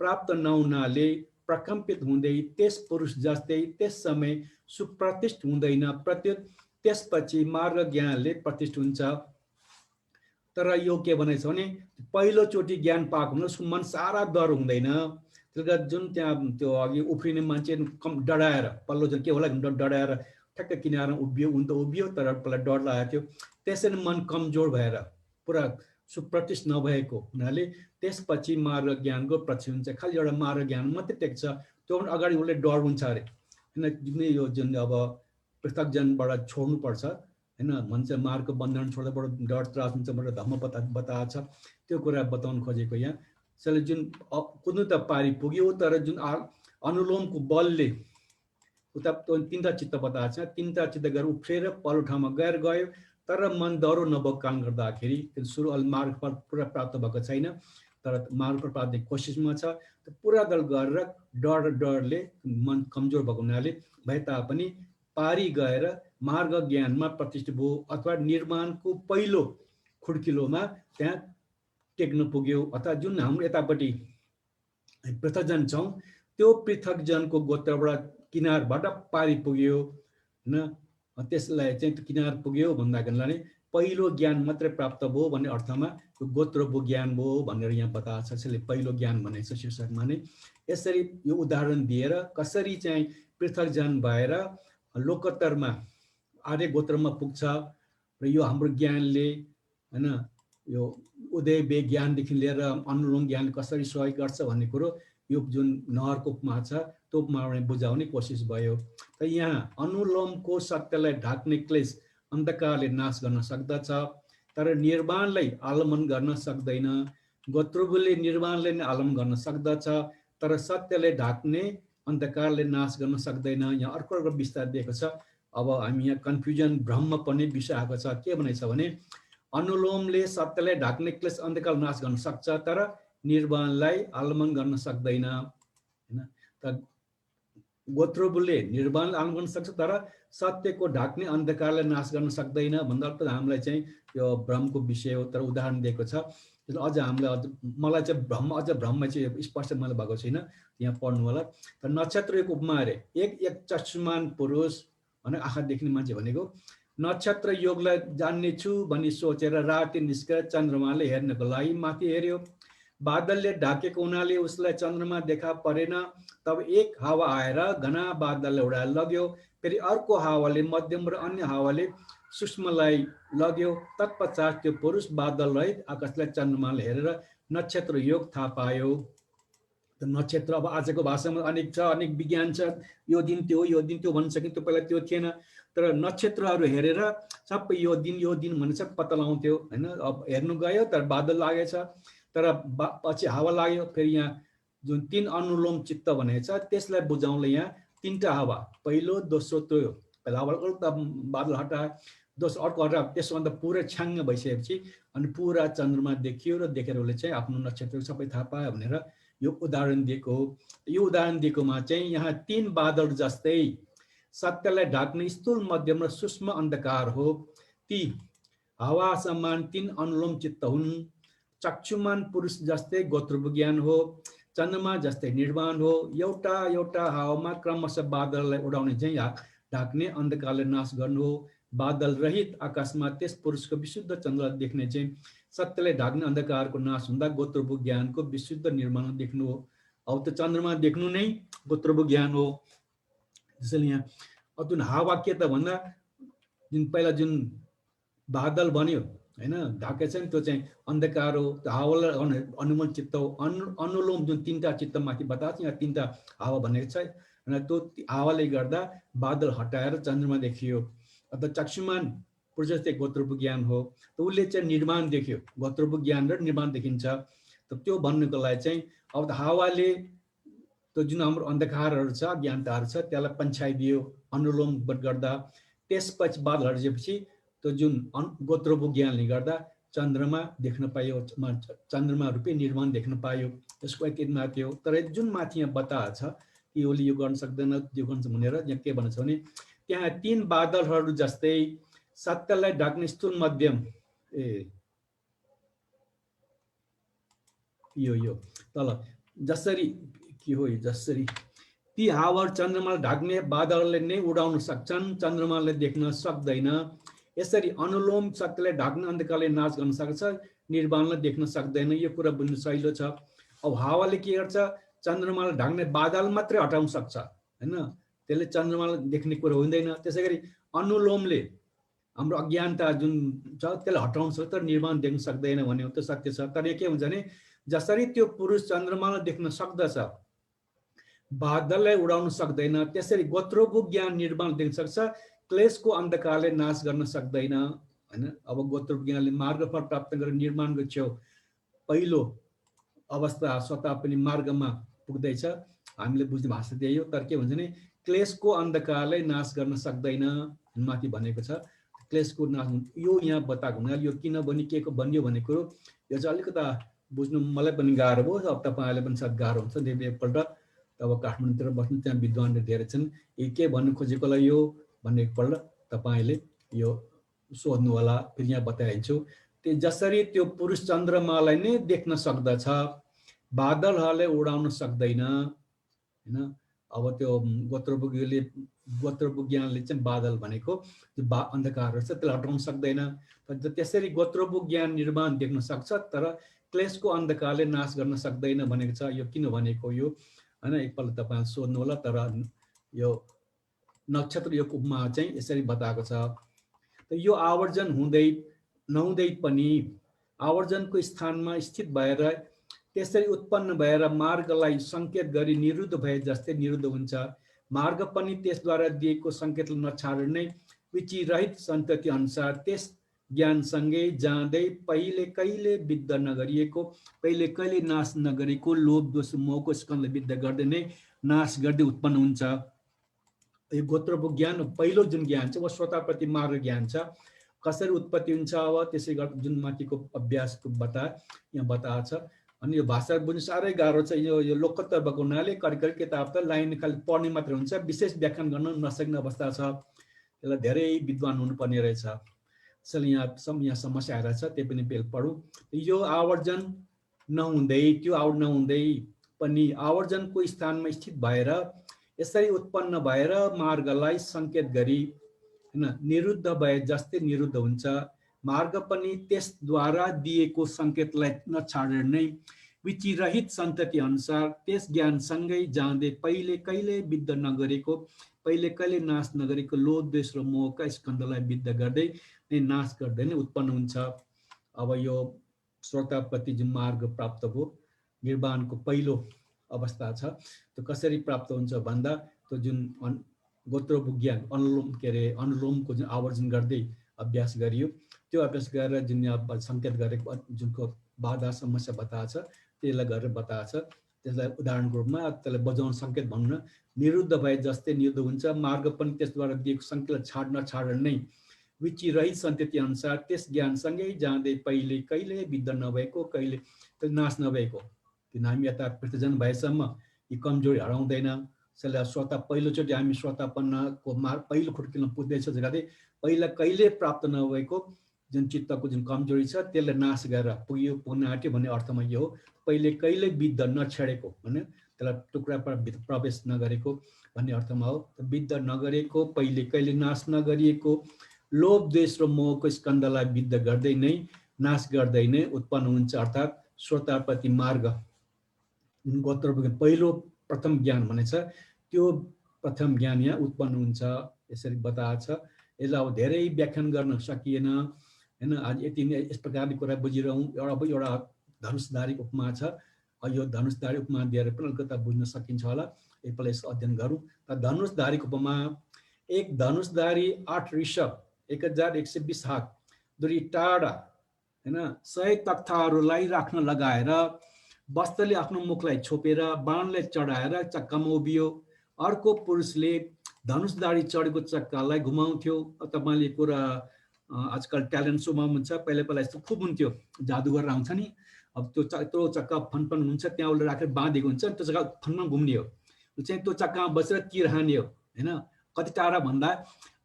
प्राप्त नहुनाले प्रकम्पित हुँदै त्यस पुरुष जस्तै त्यस समय सुप्रतिष्ठ हुँदैन प्रत्युत त्यसपछि मार्ग ज्ञानले प्रतिष्ठ हुन्छ। तर यो के भनेछ भने पहिलो चोटी ज्ञान पाएको हुन उसको मन सारा डर हुँदैन त्यसले जुन त्यहाँ त्यो अघि उफ्रिने मान्छे कम डराएर पल्लो जुन के होला डराएर ठ्याक्क किनारमा उभियो उन त उभियो तर पहिला डर लागेको थियो त्यसैले मन कमजोर भएर पुरा सुप्रतिष्ठ नभएको हुनाले त्यसपछि मार्ग ज्ञानको प्रतीक्षा हुन्छ। खालि एउटा मार्ग ज्ञान मात्रै टेक्छ त्यो पनि अगाडि उसले डर हुन्छ अरे हैन यो जुन अब पृथक जनबाट छोड्नु पर्छ हैन भन्छ मार्गको बन्धन छोड्दा बडो डर त्रास हुन्छ भनेर धर्म बताएको छ त्यो कुरा बताउन खोजेको यहाँ। त्यसले जुन कुद्नु त पारी पुग्यो तर जुन अनुलोमको बलले उता 3टा चित्त बताएको छ 3टा चित्त गरेर उफ्रेर पल्लो ठाउँमा गयो तर मन डरो नभएको कारणले गर्दाखेरि सुरु मार्गफल पुरा प्राप्त भएको छैन तर मार्गफल प्राप्ति कोसिसमा छ पुरा दल गरेर डरले मन कमजोर भएको हुनाले भए तापनि पारी गएर मार्ग ज्ञानमा प्रतिष्ठित भयो अथवा निर्माणको पहिलो खुड्किलोमा त्यहाँ टेक्न पुग्यो अथवा जुन हाम्रो यतापट्टि पृथकजन छौँ त्यो पृथकजनको गोत्रबाट किनारबाट पारी पुग्यो हैन त्यसलाई चाहिँ किनार पुग्यो भन्दाखेरि पहिलो ज्ञान मात्रै प्राप्त भयो भन्ने अर्थमा यो गोत्रभू ज्ञान भयो भनेर यहाँ बताएको छ। त्यसले पहिलो ज्ञान भनेको छ शीर्षकमा नै यसरी यो उदाहरण दिएर कसरी चाहिँ पृथकजन भएर लोकोत्तरमा आर्य गोत्रमा पुग्छ र यो हाम्रो ज्ञानले हैन यो उदय वेग ज्ञानदेखि लिएर अनुलोम ज्ञान कसरी सहयोग गर्छ भन्ने कुरो यो जुन नहरको उपमा छ त्यो उपमाले बुझाउने कोसिस भयो। त यहाँ अनुलोमको सत्यलाई ढाक्ने क्लेश अन्धकारले नाश गर्न सक्दछ तर निर्वाणलाई आलम्बन गर्न सक्दैन। गोत्रभूले निर्वाणले नै आलम्बन गर्न सक्दछ तर सत्यले ढाक्ने अन्धकारले नाश गर्न सक्दैन। यहाँ अर्को विस्तार दिएको छ। अब हामी यहाँ कन्फ्युजन भ्रम पर्ने विषय आएको छ के भनेछ भने अनुलोमले सत्यलाई ढाक्ने क्लेश अन्धकार नाश गर्न सक्छ तर निर्वाणलाई आलम्बन गर्न सक्दैन हैन। त गोत्रभूले निर्वाणलाई आलम्बन गर्न सक्छ तर सत्यको ढाक्ने अन्धकारलाई नाश गर्न सक्दैन भन्दा त हामीलाई चाहिँ यो भ्रमको विषय हो तर उदाहरण दिएको छ। त्यसले अझ हामीलाई मलाई चाहिँ भ्रममा चाहिँ स्पष्ट मलाई भएको छैन यहाँ पढ्नु होला। तर नक्षत्रको उपमा अरे एक चक्षुमान पुरुष भने आँखा देख्ने मान्छे भनेको नक्षत्र योगलाई जान्ने छु भनी सोचेर राति निस्केर चन्द्रमाले हेर्नको लागि माथि हेर्यो बादलले ढाकेको हुनाले उसलाई चन्द्रमा देखा परेन। तब एक हावा आएर घना बादललाई उडाएर लग्यो। फेरि अर्को हावाले मध्यम र अन्य हावाले सूक्ष्मलाई लग्यो। तत्पश्चात त्यो पुरुष बादल रहित आकाशलाई चन्द्रमाले हेरेर नक्षत्र योग थाहा पायो। नक्षत्र अब आजको भाषामा अनेक छ, अनेक विज्ञान छ, यो दिन त्यो, यो दिन त्यो भन्न सकिन्थ्यो, पहिला त्यो थिएन। तर नक्षत्रहरू हेरेर सबै यो दिन भनेर पत्ता लगाउँथ्यो होइन। अब हेर्नु गयो तर बादल लागेछ, तर पछि हावा लाग्यो। फेरि यहाँ जुन 3 अनुलोम चित्त भनेको छ त्यसलाई बुझाउनलाई यहाँ 3टा हावा, पहिलो दोस्रो त्यो पहिला हावा बादल हटायो, दोस्रो अर्को हटायो, त्यसभन्दा पुरै छ्याङ्ग भइसकेपछि अनि पुरा चन्द्रमा देखियो र देखेर उसले चाहिँ आफ्नो नक्षत्र सबै थाहा पायो भनेर यो उदाहरण दिएको हो। यो उदाहरण दिएकोमा चाहिँ यहाँ 3 बादल जस्तै सत्यलाई ढाक्ने स्थूल मध्यम र सूक्ष्म अन्धकार हो। ती हावा समान 3 अनुलोम चित्त हुन्। चक्षुमान पुरुष जस्तै गोत्रको ज्ञान हो। चन्द्रमा जस्तै निर्वाण हो। एउटा एउटा हावामा क्रमशः बादललाई उडाउने चाहिँ ढाक्ने अन्धकारलाई नाश गर्नु हो। बादल रहित आकाशमा त्यस पुरुषको विशुद्ध चन्द्रलाई देख्ने चाहिँ सत्यलाई ढाक्ने अन्धकारको नाश हुँदा गोत्रको ज्ञानको विशुद्ध निर्माण देख्नु हो। अब त चन्द्रमा देख्नु नै गोत्रको ज्ञान हो। त्यसैले यहाँ जुन हावा के त भन्दा जुन पहिला जुन बादल बन्यो हैन ढाकेछ नि त्यो चाहिँ अन्धकार हो। त्यो हावालाई अनुलोम चित्त हो। अनुलोम जुन 3टा चित्त माथि बताएको छ, यहाँ 3टा हावा भनेको छ र त्यो हावाले गर्दा बादल हटाएर चन्द्रमा देखियो। अत चक्षुमान पुरुष जस्तै गोत्रको ज्ञान हो। त उसले चाहिँ निर्माण देख्यो, गोत्रको ज्ञान र निर्माण देखिन्छ। त त्यो भन्नुको लागि चाहिँ अब त हावाले त्यो जुन हाम्रो अन्धकारहरू छ, ज्ञानताहरू छ त्यसलाई पन्छाइदियो अनुलोम गर्दा। त्यसपछि बादल हटेपछि त्यो जुन गोत्रको ज्ञानले गर्दा चन्द्रमा देख्न पाइयो, चन्द्रमा रूपी निर्माण देख्न पाइयो। त्यसको एक माथि हो। तर जुन माथि यहाँ बताएको छ कि उसले यो गर्न सक्दैन, त्यो गर्न भनेर यहाँ के भन्छ भने त्यहाँ 3 बादलहरू जस्तै सत्यलाई ढाक्ने स्थूल मध्यम यो तल जसरी के हो, जसरी ती हावा चन्द्रमालाई ढाक्ने बादलले नै उडाउन सक्छन्, चन्द्रमाले देख्न सक्दैन। यसरी अनुलोम सत्यलाई ढाक्ने अन्धकारले नाश गर्न सक्छ, निर्वाणलाई देख्न सक्दैन। यो कुरा बुझ्नु सहिलो छ। अब हावाले के गर्छ, चन्द्रमालाई ढाक्ने बादल मात्रै हटाउन सक्छ हैन, त्यसले चन्द्रमालाई देख्ने कुरा हुँदैन। त्यसैगरी अनुलोमले हाम्रो अज्ञानता जुन छ त्यसलाई हटाउन सक्छ तर निर्वाण देख्न सक्दैन भन्ने हो। त्यो सत्य छ। तर के हुन्छ भने जसरी त्यो पुरुष चन्द्रमालाई देख्न सक्दछ, बादललाई उडाउन सक्दैन, त्यसरी गोत्रको ज्ञान निर्माण देख्न सक्छ, क्लेशको अन्धकारले नाश गर्न सक्दैन हैन। अब गोत्रको ज्ञानले मार्गफल प्राप्त गरेर निर्माणको छेउ पहिलो अवस्था स्वतः पनि मार्गमा पुग्दैछ। हामीले बुझ्ने भाषा त्यही हो। तर के भन्छ भने क्लेशको अन्धकारलाई नाश गर्न सक्दैन माथि भनेको छ। क्लेशको नाश यो यहाँ बताएको हुनाले यो किन बनि के को बन्यो भन्ने कुरो यो चाहिँ अलिकता बुझ्नु मलाई पनि गाह्रो भयो। अब तपाईँहरूले पनि सायद गाह्रो हुन्छ। एकपल्ट अब काठमाडौँतिर बस्नु, त्यहाँ विद्वानले धेरै छन्, के भन्नु खोजेकोलाई यो भन्ने एकपल्ट तपाईँले यो सोध्नु होला। फेरि यहाँ बताइदिन्छु। त्यो जसरी त्यो पुरुष चन्द्रमालाई नै देख्न सक्दछ, बादलहरूले उडाउन सक्दैन हैन। अब त्यो गोत्रको ज्ञानले चाहिँ बादल भनेको त्यो अन्धकारहरू छ त्यसलाई हटाउन सक्दैन। त्यसरी गोत्रको ज्ञान निर्माण देख्न सक्छ तर क्लेशको अन्धकारले नाश गर्न सक्दैन भनेको छ। यो किन भनेको यो हैन, एकपल्ट तपाईँ सोध्नु होला। तर यो नक्षत्र यो उपमा चाहिँ यसरी बताएको छ। त यो आवर्जन हुँदै नहुँदै पनि आवर्जनको स्थानमा स्थित भएर त्यसरी उत्पन्न भएर मार्गलाई सङ्केत गरी निरुद्ध भए जस्तै निरुद्ध हुन्छ। मार्ग पनि त्यसद्वारा दिएको सङ्केतलाई नछाडेर नै विचिरहित सन्तति अनुसार त्यस ज्ञानसँगै जाँदै पहिले कहिले विद्ध नगरिएको, पहिले कहिले नाश नगरेको लोभ दोष मोहको स्कन्धले विद्ध गर्दै नै नाश गर्दै उत्पन्न हुन्छ। यो गोत्रको ज्ञान पहिलो जुन ज्ञान छ वो स्वतःप्रति मार्ग ज्ञान छ। कसरी उत्पत्ति हुन्छ अब त्यसै गर्दा जुन माथिको अभ्यासको यहाँ बताएको छ। अनि यो भाषा बुझ्नु साह्रै गाह्रो छ। यो लोकत्व भएको हुनाले करिब किताब त लाइन खालि पढ्ने मात्रै हुन्छ, विशेष व्याख्यान गर्न नसक्ने अवस्था छ। त्यसलाई धेरै विद्वान हुनुपर्ने रहेछ। त्यसैले यहाँ समस्या आइरहेछ, त्यही पनि बेल पढौँ। यो आवर्जन नहुँदै त्यो नहुँदै पनि आवर्जनको स्थानमा स्थित भएर यसरी उत्पन्न भएर मार्गलाई सङ्केत गरी हैन निरुद्ध भए जस्तै निरुद्ध हुन्छ। मार्ग पनि त्यसद्वारा दिएको सङ्केतलाई नछाडेर नै विचिरहित सन्तति अनुसार त्यस ज्ञानसँगै जाँदै पहिले कहिले विद्ध नगरेको, पहिले कहिले नाश नगरेको लोभ द्वेष र मोहका स्कन्धलाई विद्ध गर्दै नै नाश गर्दै नै उत्पन्न हुन्छ। अब यो श्रोतापति जुन मार्ग प्राप्त भयो, निर्वाणको पहिलो अवस्था छ, त्यो कसरी प्राप्त हुन्छ भन्दा त्यो जुन गोत्रोपज्ञान अनुलोमको जुन आवर्जन गर्दै अभ्यास गरियो, त्यो अभ्यास गरेर जुन यहाँ सङ्केत गरेको जुनको बाधा समस्या बताएको छ त्यसलाई गरेर बताएको छ। त्यसलाई उदाहरणको रूपमा त्यसलाई बजाउन सङ्केत भन्नु निरुद्ध भए जस्तै निरुद्ध हुन्छ, मार्ग पनि त्यसद्वारा दिएको सङ्केतलाई छाडेर नै विचिरहित सन्तति अनुसार त्यस ज्ञानसँगै जाँदै पहिले कहिले विद्ध नभएको, कहिले नाश नभएको। किन हामी यता प्रतिजन भएसम्म यी कमजोरी हराउँदैन। त्यसलाई स्वतः पहिलोचोटि हामी स्वतःपन्नको पहिलो खुट्किन पुग्दैछ जग्गाले पहिला कहिले प्राप्त नभएको जुन चित्तको जुन कमजोरी छ त्यसलाई नाश गरेर पुग्न आँट्यो भन्ने अर्थमा यो हो। पहिले कहिले विद्ध नछेडेको भने त्यसलाई टुक्रा प्रवेश नगरेको भन्ने अर्थमा हो। विद्ध नगरेको, पहिले कहिले नाश नगरिएको लोभ द्वेष र मोहको स्कन्धलाई विद्ध गर्दै नै नाश गर्दै नै उत्पन्न हुन्छ। अर्थात् श्रोतापति मार्ग जुन गोत्र पहिलो प्रथम ज्ञान भनेछ त्यो प्रथम ज्ञान यहाँ उत्पन्न हुन्छ, यसरी बताएको छ। यसलाई अब धेरै व्याख्यान गर्न सकिएन हैन। आज यति नै यस प्रकारले कुरा बुझिरहँ। एउटा धनुषधारी उपमा छ, यो धनुषधारी उपमा दिएर पनि अलिकता बुझ्न सकिन्छ होला, एकपल्ट यसको अध्ययन गरौँ। र धनुषधारीको उपमा एक धनुषधारी 8 ऋषभ 1120 हात दूरी टाढा हैन 100 तख्ताहरूलाई राख्न लगाएर वस्त्रले आफ्नो मुखलाई छोपेर बाणले चढाएर चक्कामा उभियो। अर्को पुरुषले धनुषधारी चढेको चक्कालाई घुमाउँथ्यो। तपाईँले कुरा आजकल ट्यालेन्ट सोमा हुन्छ, पहिला यस्तो खुब हुन्थ्यो, जादुगर आउँछ नि, अब त्यो यत्रो चक्का फनफन हुन्छ त्यहाँ उसले राखेर बाँधेको हुन्छ, त्यो चक्का फनमा घुम्ने हो। त्यो चाहिँ त्यो चक्कामा बसेर तीर हान्ने हो हैन। कति टाढा भन्दा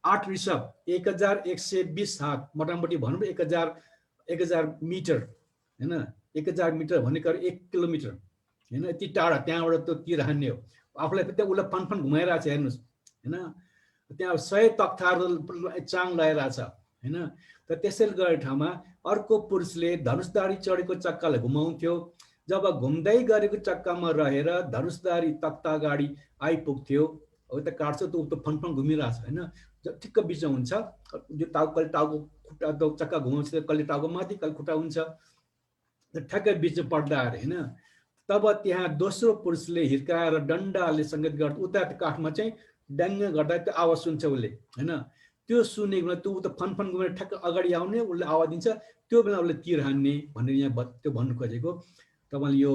8 ऋषभ 1120 हात, मोटामोटी भनौँ 1000 मिटर हैन। 1000 मिटर भनेको 1 किलोमिटर हैन, यति टाढा त्यहाँबाट त्यो तीर हान्ने हो। आफूलाई त्यहाँ उसलाई फनफन घुमाइरहेको छ हेर्नुहोस् हैन। त्यहाँ 100 तख्ताहरू चाङ लगाइरहेको छ हैन। त त्यसैले गरेको ठाउँमा अर्को पुरुषले धनुषधारी चढेको चक्कालाई घुमाउँथ्यो। जब घुम्दै गरेको चक्कामा रहेर धनुषधारी तख्ता अगाडि आइपुग्थ्यो, अब त काट्छ त फनफन घुमिरहेछ हैन, ठिक्क बिचमा हुन्छ। यो कहिले टाउको खुट्टा चक्का घुमाउँछ, कहिले टाउको माथि कहिले खुट्टा हुन्छ, ठ्याक्कै बिचमा पर्दा हैन। तब त्यहाँ दोस्रो पुरुषले हिर्काएर डन्डाले सङ्केत गर्दा उता काठमा चाहिँ ड्याङ्ग गर्दा त्यो आवाज सुन्छ उसले हैन। त्यो सुनेको बेला त्यो उता फनफन घुमेर ठ्याक्क अगाडि आउने, उसले आवाज दिन्छ, त्यो बेला उसले तीर हान्ने भनेर यहाँ त्यो भन्नु खोजेको। तपाईँले यो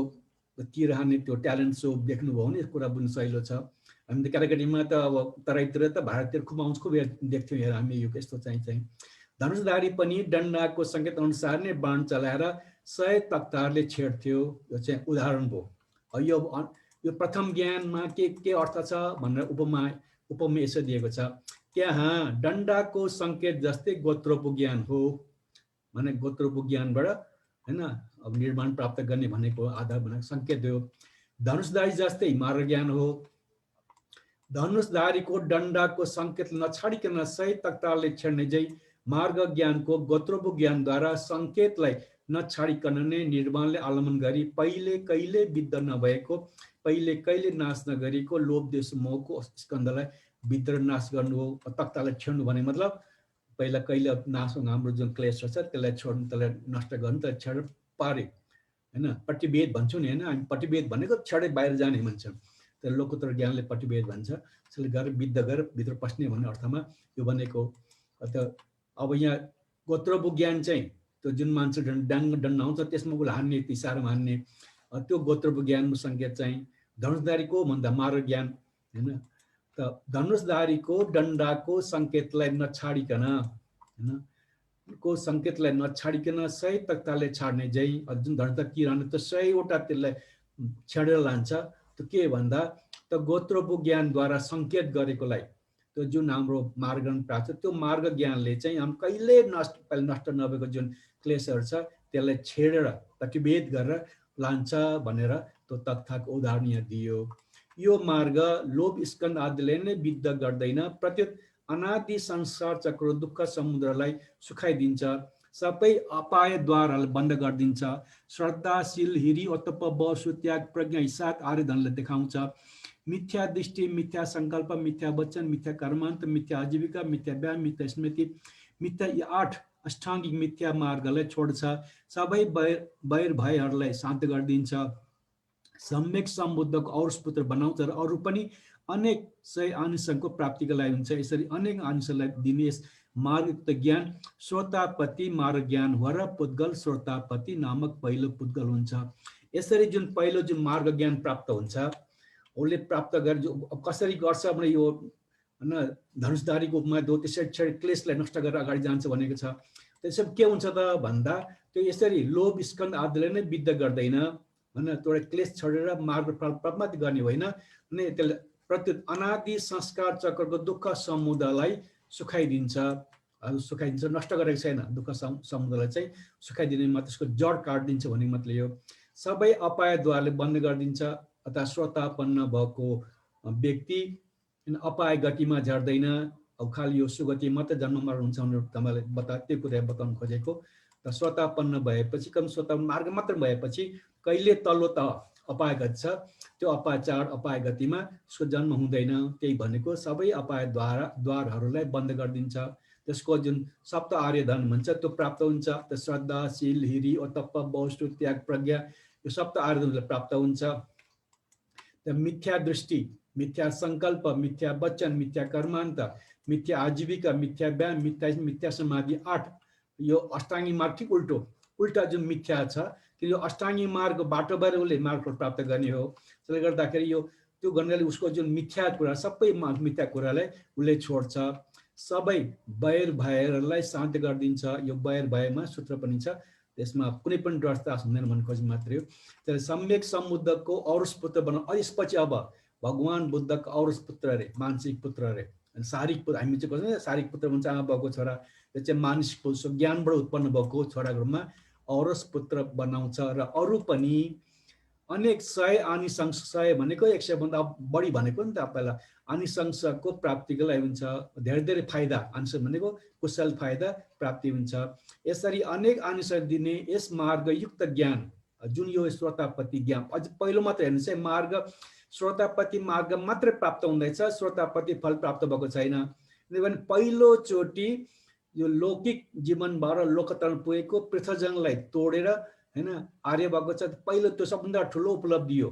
तीर हान्ने त्यो ट्यालेन्ट सो देख्नुभयो भने कुरा बुझ्नु सहिलो छ। हामी त केटाकेटीमा त अब तराईतिर त भारततिर खुब आउँछ, खुब देख्थ्यौँ हेर हामी यो यस्तो चाहिँ। धनुषधारी पनि डन्डाको सङ्केत अनुसार नै बाण चलाएर 100 तख्ताहरूले छेड्थ्यो। यो चाहिँ उदाहरण भयो। यो प्रथम ज्ञानमा के अर्थ छ भनेर उपमा यसो दिएको छ। त्यहाँ डन्डाको सङ्केत जस्तै गोत्रोपो ज्ञान हो भने गोत्रोपो ज्ञानबाट हैन अब निर्माण प्राप्त गर्ने भनेको आधार भनेको सङ्केत हो। धनुषधारी जस्तै मार्ग ज्ञान हो। धनुषधारीको डन्डाको सङ्केत नछाडिकन 100 तख्ताहरूले छेड्ने जै मार्ग ज्ञानको गोत्रोपो ज्ञानद्वारा सङ्केतलाई नछाडिकन नै निर्माणले आलम्बन गरी पहिले कहिले विद्ध नभएको, पहिले कहिले नाश नगरेको लोभ द्वेष मोहको स्कन्धलाई विद्ध नाश गर्नु हो। तख्तालाई छेड्नु भने मतलब पहिला कहिले नाश हाम्रो जुन क्लेश छ त्यसलाई छोड्नु, त्यसलाई नष्ट गर्नु, त्यसलाई छेडेर पारे हैन। पट्टिभेद भन्छौँ नि हैन, हामी पट्टिभेद भनेको छेडे बाहिर जाने भन्छौँ, तर लोकोत्तर ज्ञानले पट्टिभेद भन्छ। त्यसले गरेर विद्ध गरेर भित्र पस्ने भन्ने अर्थमा यो भनेको। अब यहाँ गोत्रोपो ज्ञान चाहिँ त्यो जुन मान्छे डन्डा आउँछ त्यसमा उसले हान्ने, तिसारमा हान्ने, त्यो गोत्रोपो ज्ञानको सङ्केत चाहिँ। धनुषधारीको भन्दा मार्ग ज्ञान हैन। त धनुषधारीको डन्डाको सङ्केतलाई नछाडिकन हैन, को सङ्केतलाई नछाडिकन 100 तख्ताले छाड्ने जै जुन धनुषधारी तीर हान्ने त 100वटा त्यसलाई छेडेर लान्छ। त्यो के भन्दा त गोत्रोपो ज्ञानद्वारा सङ्केत गरेकोलाई त्यो जुन हाम्रो मार्ग प्राप्त त्यो मार्ग ज्ञानले चाहिँ हम कहिले नष्ट नभएको जुन क्लेशहरू छ त्यसलाई छेडेर प्रतिवेद गरेर लान्छ भनेर त्यो तथ्यको उदाहरण यहाँ दियो। यो मार्ग लोभ स्कन्द आदिले नै विद्ध गर्दैन, प्रत्युत अनादि संसार चक्र दुःख समुद्रलाई सुखाइदिन्छ। सबै अपायद्वारहरूलाई बन्द गरिदिन्छ। श्रद्धाशील हिरी अतप बसु त्याग प्रज्ञा हिसाब आर्यधनले देखाउँछ। मिथ्या दृष्टि, मिथ्या संकल्प, मिथ्या वचन, मिथ्या कर्मान्त, मिथ्या आजीविका, मिथ्या व्यायाम, मिथ्या स्मृति, मिथ्या यी 8 अष्टाङ्गिक मिथ्या मार्गलाई छोड्छ। सबै वैर भयहरूलाई शान्त गरिदिन्छ। सम्यक सम्बुद्धको औरस पुत्र बनाउँछ र अरू पनि अनेक सय आनिसङ्घको प्राप्तिको लागि हुन्छ। यसरी अनेक आनिसलाई दिने यस मार्गयुक्त ज्ञान श्रोतापति मार्ग ज्ञान हो र पुद्गल श्रोतापति नामक पहिलो पुद्गल हुन्छ। यसरी जुन पहिलो जुन मार्ग ज्ञान प्राप्त हुन्छ उसले प्राप्त गरे कसरी गर्छ भने यो हैन धनुषधारीको उपमा दो त्यसरी क्लेशलाई नष्ट गरेर अगाडि जान्छ भनेको छ। त्यसैले के हुन्छ त भन्दा त्यो यसरी लोभ स्कन्द आदिले नै विद्ध गर्दैन हैन, त्यो क्लेश छोडेर मार्ग प्राप्त गर्ने होइन। अनि त्यसले प्रत्युत अनादि संस्कार चक्रको दुःख समुदायलाई सुखाइदिन्छ, नष्ट गरेको छैन। दुःख समुदायलाई चाहिँ सुखाइदिने मात्र, त्यसको जड काटिदिन्छ भन्ने मतलब यो। सबै अपायद्वारले बन्द गरिदिन्छ। अथवा श्रोतापन्न भएको व्यक्ति अपाय गतिमा झर्दैन। अब खालि यो सुगति मात्र जन्म मरण हुन्छ भनेर तपाईँले त्यो कुरा बताउनु खोजेको। त श्रोतापन्न भएपछि कम श्रोता मार्ग मात्र भएपछि कहिले तल्लो त अपाय गति छ, त्यो अपाय गतिमा उसको जन्म हुँदैन। त्यही भनेको सबै द्वारहरूलाई बन्द गरिदिन्छ। त्यसको जुन सप्त आर्य धन भन्छ त्यो प्राप्त हुन्छ। त्यो श्रद्धाशील हिरी अतप वस्तु त्याग प्रज्ञा यो सप्त आर्य धनले प्राप्त हुन्छ। त्यो मिथ्या दृष्टि, मिथ्या संकल्प, मिथ्या वचन, मिथ्या कर्मान्त, मिथ्या आजीविका, मिथ्या व्यायाम, मिथ्या समाधि 8 यो अष्टाङ्गी मार्ग ठिक उल्टा जुन मिथ्या छ त्यो अष्टाङ्गी मार्ग बाटोबाट उसले मार्ग प्राप्त गर्ने हो। त्यसले गर्दाखेरि यो त्यो गर्नाले उसको जुन मिथ्या कुरा सबै मिथ्या कुरालाई उसले छोड्छ। सबै वैर भयहरूलाई शान्त गरिदिन्छ। यो वैर भयमा सूत्र पनि छ, त्यसमा कुनै पनि डर त्रास हुँदैन भन्ने खोजी मात्रै हो। त्यसले सम्यक सम्बुद्धको औरस पुत्र बनाउ। यसपछि अब भगवान बुद्धको औरस पुत्र रे, मानसिक पुत्र रे, शारीरिक पुत्र। हामी चाहिँ भन्छ शारीरिक पुत्र भन्छ आमा बाउको छोरा, यो चाहिँ मानसिक पुत्र ज्ञानबाट उत्पन्न भएको छोराको रूपमा औरस पुत्र बनाउँछ। र अरू पनि अनेक सय आनिसंस, 100 भनेको 100 भन्दा बढी भनेको नि त पहिला आनिसंसको प्राप्तिको लागि हुन्छ। धेरै फाइदा, आनिसंस भनेको कुशल फाइदा प्राप्ति हुन्छ। यसरी अनेक आनिसंस दिने यस मार्गयुक्त ज्ञान जुन यो श्रोतापति ज्ञान अझ पहिलो मात्र हेर्नुहोस् है, मार्ग श्रोतापति मार्ग मात्रै प्राप्त हुँदैछ, श्रोतापति फल प्राप्त भएको छैन। किनभने पहिलो चोटि यो लौकिक जीवनबाट लोकतरण पुगेको पृथ्वीजनलाई तोडेर हैन आर्य भएको छ। पहिलो त्यो सबभन्दा ठुलो उपलब्धि हो।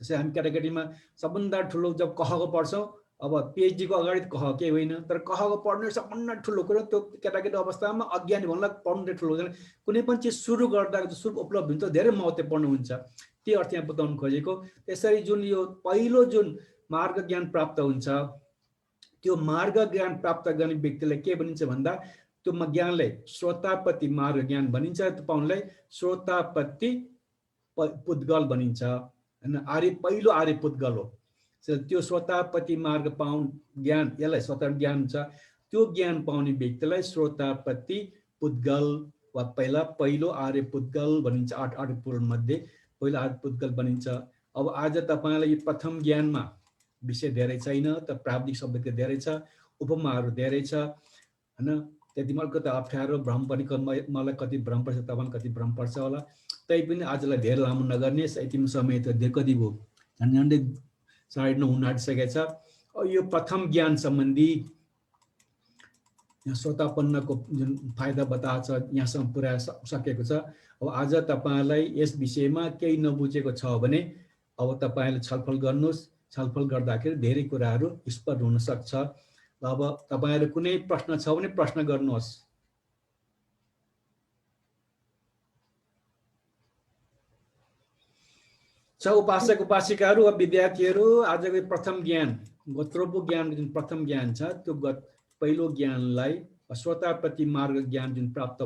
जस्तै हामी केटाकेटीमा सबभन्दा ठुलो जब कहको पढ्छौँ, अब पिएचडी को अगाडि कह केही होइन, तर कहको पढ्ने सबभन्दा ठुलो कुरो त्यो केटाकेटी अवस्थामा अज्ञानी भन्नलाई पढ्नु ठुलो हुँदैन। कुनै पनि चिज सुरु गर्दा सुरु उपलब्धि हुन्छ, धेरै महत्त्वपूर्ण हुन्छ। त्यो अर्थ यहाँ बताउनु खोजेको। त्यसरी जुन यो पहिलो जुन मार्ग ज्ञान प्राप्त हुन्छ, त्यो मार्ग ज्ञान प्राप्त गर्ने व्यक्तिलाई के भनिन्छ भन्दा त्यो ज्ञानलाई श्रोतापति मार्ग ज्ञान भनिन्छ। त्यो पाउनलाई श्रोतापति पुद्गल भनिन्छ हैन। पहिलो आर्य पुद्गल हो। त्यो श्रोतापति मार्ग ज्ञान, यसलाई श्रोता ज्ञान हुन्छ। त्यो ज्ञान पाउने व्यक्तिलाई श्रोतापति पुद्गल वा पहिलो आर्य पुद्गल भनिन्छ। 8 आर्य पुद्गल मध्ये पहिलो आर्य पुद्गल भनिन्छ। अब आज तपाईलाई प्रथम ज्ञानमा विषय धेरै छैन, त प्राविधिक शब्दको धेरै छ, उपमाहरू धेरै छ हैन। त्यति मलाई त अप्ठ्यारो भ्रम पनि मलाई कति भ्रम पर्छ, तपाईलाई कति भ्रम पर्छ होला। तै पनि आजलाई धेरै लामो नगर्ने, यति समय त कति भयो, झन्डै 9:30 आँटिसकेको छ। यो प्रथम ज्ञान सम्बन्धी यहाँ श्रोतापन्नको जुन फाइदा बताएको छ यहाँसम्म पुर्याइ सकेको छ। अब आज तपाईलाई यस विषयमा केही नबुझेको छ भने अब तपाईले छलफल गर्नुहोस्। छलफल गर्दाखेरि धेरै कुराहरू स्पष्ट हुन सक्छ। अब तपाईहरु कुनै प्रश्न छ भने प्रश्न गर्नुहोस्। उपासक उपासिकाहरू वा विद्यार्थीहरू, आजको प्रथम ज्ञान गोत्रोपु ज्ञान जुन प्रथम ज्ञान छ त्यो पहिलो ज्ञानलाई श्रोतापति मार्ग ज्ञान जुन प्राप्त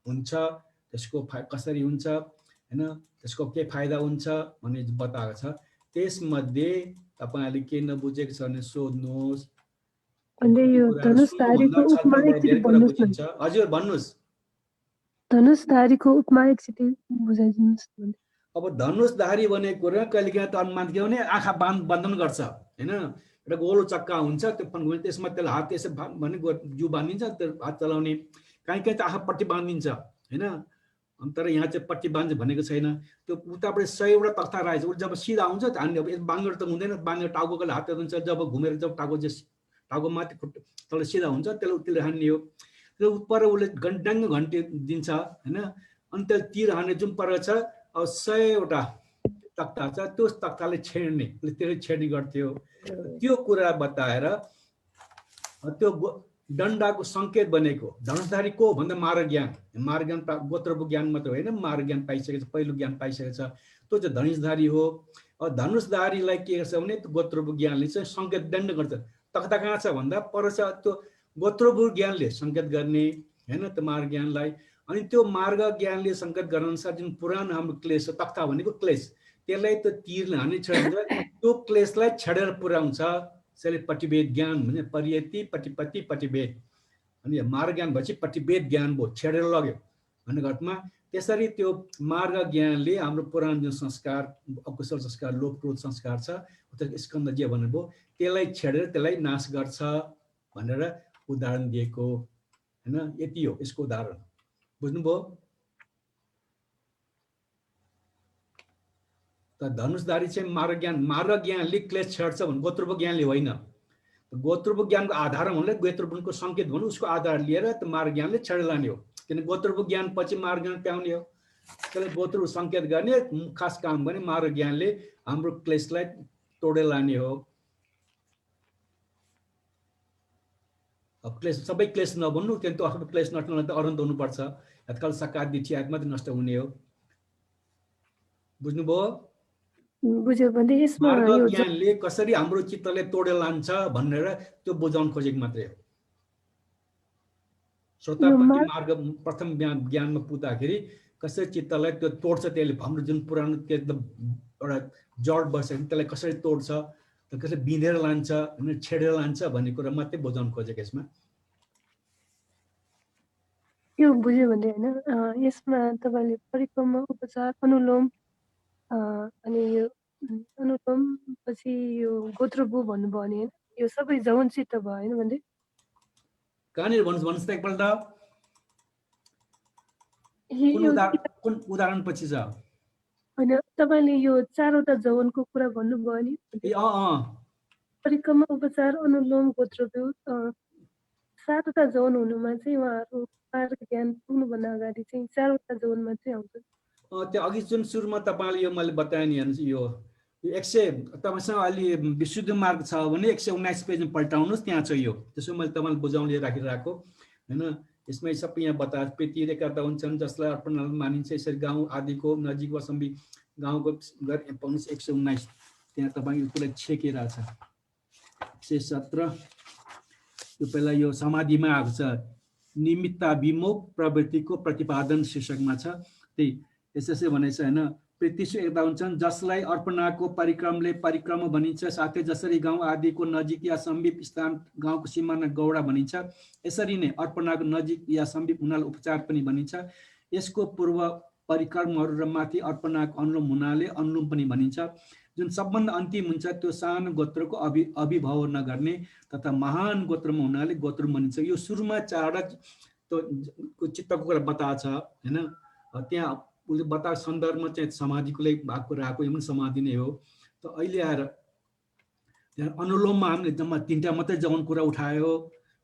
हुन्छ त्यसको कसरी हुन्छ हैन, त्यसको के फाइदा हुन्छ भन्ने बताएको छ। त्यसमध्ये तपाईहरुले के नबुझेको छ भने सोध्नुहोस्। यो धनुषधारीको उपमा एकचोटि भन्नुहोस् न। हजुर भन्नुहोस्। धनुषधारीको उपमा एकचोटि बुझाइदिनुहोस् न। अब धनुषधारी भनेको कुरा कहिलेकाहीँ त अनुमान के भने आँखा बन्धन गर्छ हैन, एउटा गोलो चक्का हुन्छ त्यो त्यसमा त्यसले हात त्यसो भने जिउ बाँधिन्छ, त्यो हात चलाउने कहीँ कहीँ त आँखा पट्टी बाँधिदिन्छ हैन, तर यहाँ चाहिँ पट्टी बाँध्छ भनेको छैन। त्यो उताबाट 100 वटा तख्ता राखेको छ, जब सिधा आउँछ त हामीले अब बाँगेर त हुँदैन, बाँगेर टाउकोले हात हुन्छ, जब घुमेर जब टाउको माथि तल सिधा हुन्छ त्यसले हान्ने हो। त्यो पर उसले डाङ्ग घन्टी दिन्छ हैन, अनि त्यसले तीर हान्ने जुन पर छ अब 100 वटा तख्ता छ, त्यो तख्ताले छेड्ने, त्यसले छेड्ने गर्थ्यो। त्यो कुरा बताएर त्यो डन्डाको सङ्केत बनेको धनुषधारी को भन्दा मार्गज्ञान गोत्रको ज्ञान मात्र होइन, मार्गज्ञान पाइसकेको छ, पहिलो ज्ञान पाइसकेको छ, त्यो चाहिँ धनुषधारी हो। धनुषधारीलाई के गर्छ भने गोत्रको ज्ञानले चाहिँ सङ्केत दण्ड गर्छ। तख्ता कहाँ छ भन्दा पर छ, त्यो गोत्रको ज्ञानले सङ्केत गर्ने होइन त्यो मार्ग ज्ञानलाई। अनि त्यो मार्ग ज्ञानले सङ्केत गर्न अनुसार जुन पुरानो हाम्रो क्लेश हो, तख्ता भनेको क्लेश, त्यसलाई त्यो तीरले हान्ने छेड्छ, त्यो क्लेशलाई छेडेर पुर्याउँछ। त्यसले पटिभेद ज्ञान भने परियति पटिपति पटिभेद, अनि मार्ग ज्ञान भएपछि पटिभेद ज्ञान भयो, छेडेर लग्यो भन्ने अर्थमा। त्यसरी त्यो मार्ग ज्ञानले हाम्रो पुरानो जुन संस्कार, अकुशल संस्कार, लोभ क्रोध संस्कार छ, स्कन्द जे भन्नुभयो, त्यसलाई छेडेर त्यसलाई नाश गर्छ भनेर उदाहरण दिएको हैन। यति हो यसको उदाहरण, बुझ्नुभयो? त धनुषधारी चाहिँ मार्ग ज्ञानले क्लेश छेड्छ भने गोत्रको ज्ञानले होइन। गोत्रको ज्ञानको आधार भन्ने गोत्रको सङ्केत भन्नु, उसको आधार लिएर त्यो मार्ग ज्ञानले छेडेर लाने हो। किन गोत्रको ज्ञान पछि मार्ग ज्ञान पाउने हो, त्यसले गोत्रको सङ्केत गर्ने खास काम गर्ने मार्ग ज्ञानले हाम्रो क्लेशलाई तोडेर लाने हो। अब क्लेश सबै क्लेश नबन्नु, किनकि आफ्नो क्लेश नष्ट त अनन्त हुनुपर्छ, यत्काल सकाद दिठी आत्मा त नष्ट हुने हो। बुझ्नुभयो? बुझ्यो भने यसमा मार्ग ज्ञानले कसरी हाम्रो चित्तलाई तोडेर लान्छ भनेर त्यो बुझाउन खोजेको मात्रै हो। श्रोतापट्टि मार्ग प्रथम ज्ञानमा पुग्दाखेरि कसरी चित्तलाई त्यो तोड्छ, त्यसले हाम्रो जुन पुरानो एकदम एउटा जड बसेको त्यसलाई कसरी तोड्छ, कसरी बिँधेर लान्छ, छेडेर लान्छ भन्ने कुरा मात्रै बुझाउन खोजेको यसमा। यो बुझ्यो भने होइन, यसमा तपाईँले परिक्रमा, उपचार, अनुलोम अनि यो अनुलोम पछि यो गोत्रभू भन्नुभयो भने यो सबै जौनसित भयो होइन भन्दै? कहाँनिर भन्नुहोस् त एकपल्ट, कुन उदाहरण पछि छ? होइन, तपाईँले यो 4वटा जौनको कुरा भन्नुभयो नि, परिक्रमा, उपचार, अनुलोम, गोत्रभू, 7वटा जौन हुनुमा चाहिँ उहाँहरू मार्ग ज्ञान पुग्नुभन्दा अगाडि चाहिँ 4वटा जौनमा चाहिँ आउँछ। त्यो अघि जुन सुरुमा तपाईँले यो मैले बताएँ नि, यो 100 तपाईँसँग अहिले विशुद्ध मार्ग छ भने 119 पेजमा पल्टाउनुहोस्, त्यहाँ छ यो। त्यसो मैले तपाईँलाई बुझाउन राखिरहेको होइन। यसमा सबै यहाँ बताए प्रीतिकर्ता हुन्छन् जसलाई अर्पण मानिन्छ, यसरी गाउँ आदिको नजिक वा सम्बी गाउँको 119 त्यहाँ तपाईँको कुरा छेकिरहेको छ। 117 यो पहिला यो समाधिमा आएको छ, निमित्ताभिमुख प्रवृत्तिको प्रतिपादन शीर्षकमा छ। त्यही यसै भनेछ होइन। प्रीतिसु एकता हुन्छन् जसलाई अर्पणाको परिक्रमले परिक्रमा भनिन्छ, साथै जसरी गाउँ आदिको नजिक या समीप स्थान गाउँको सिमाना गौडा भनिन्छ, यसरी नै अर्पणाको नजिक या समीप हुनाले उपचार पनि भनिन्छ। यसको पूर्व परिक्रमहरू र माथि अर्पणाको अनुलोम हुनाले अनुलोम पनि भनिन्छ। जुन सबभन्दा अन्तिम हुन्छ त्यो सानो गोत्रको अभिभाव नगर्ने तथा महान गोत्रमा हुनाले गोत्र भनिन्छ। यो सुरुमा 4वटा चित्तको कुरा बताएको छ होइन। त्यहाँ उसले बताएको सन्दर्भमा चाहिँ समाधिको लागि भएको राखेको, यो पनि समाधि नै हो। त अहिले आएर अनुलोममा हामीले जम्मा 3टा मात्रै जौन कुरा उठायो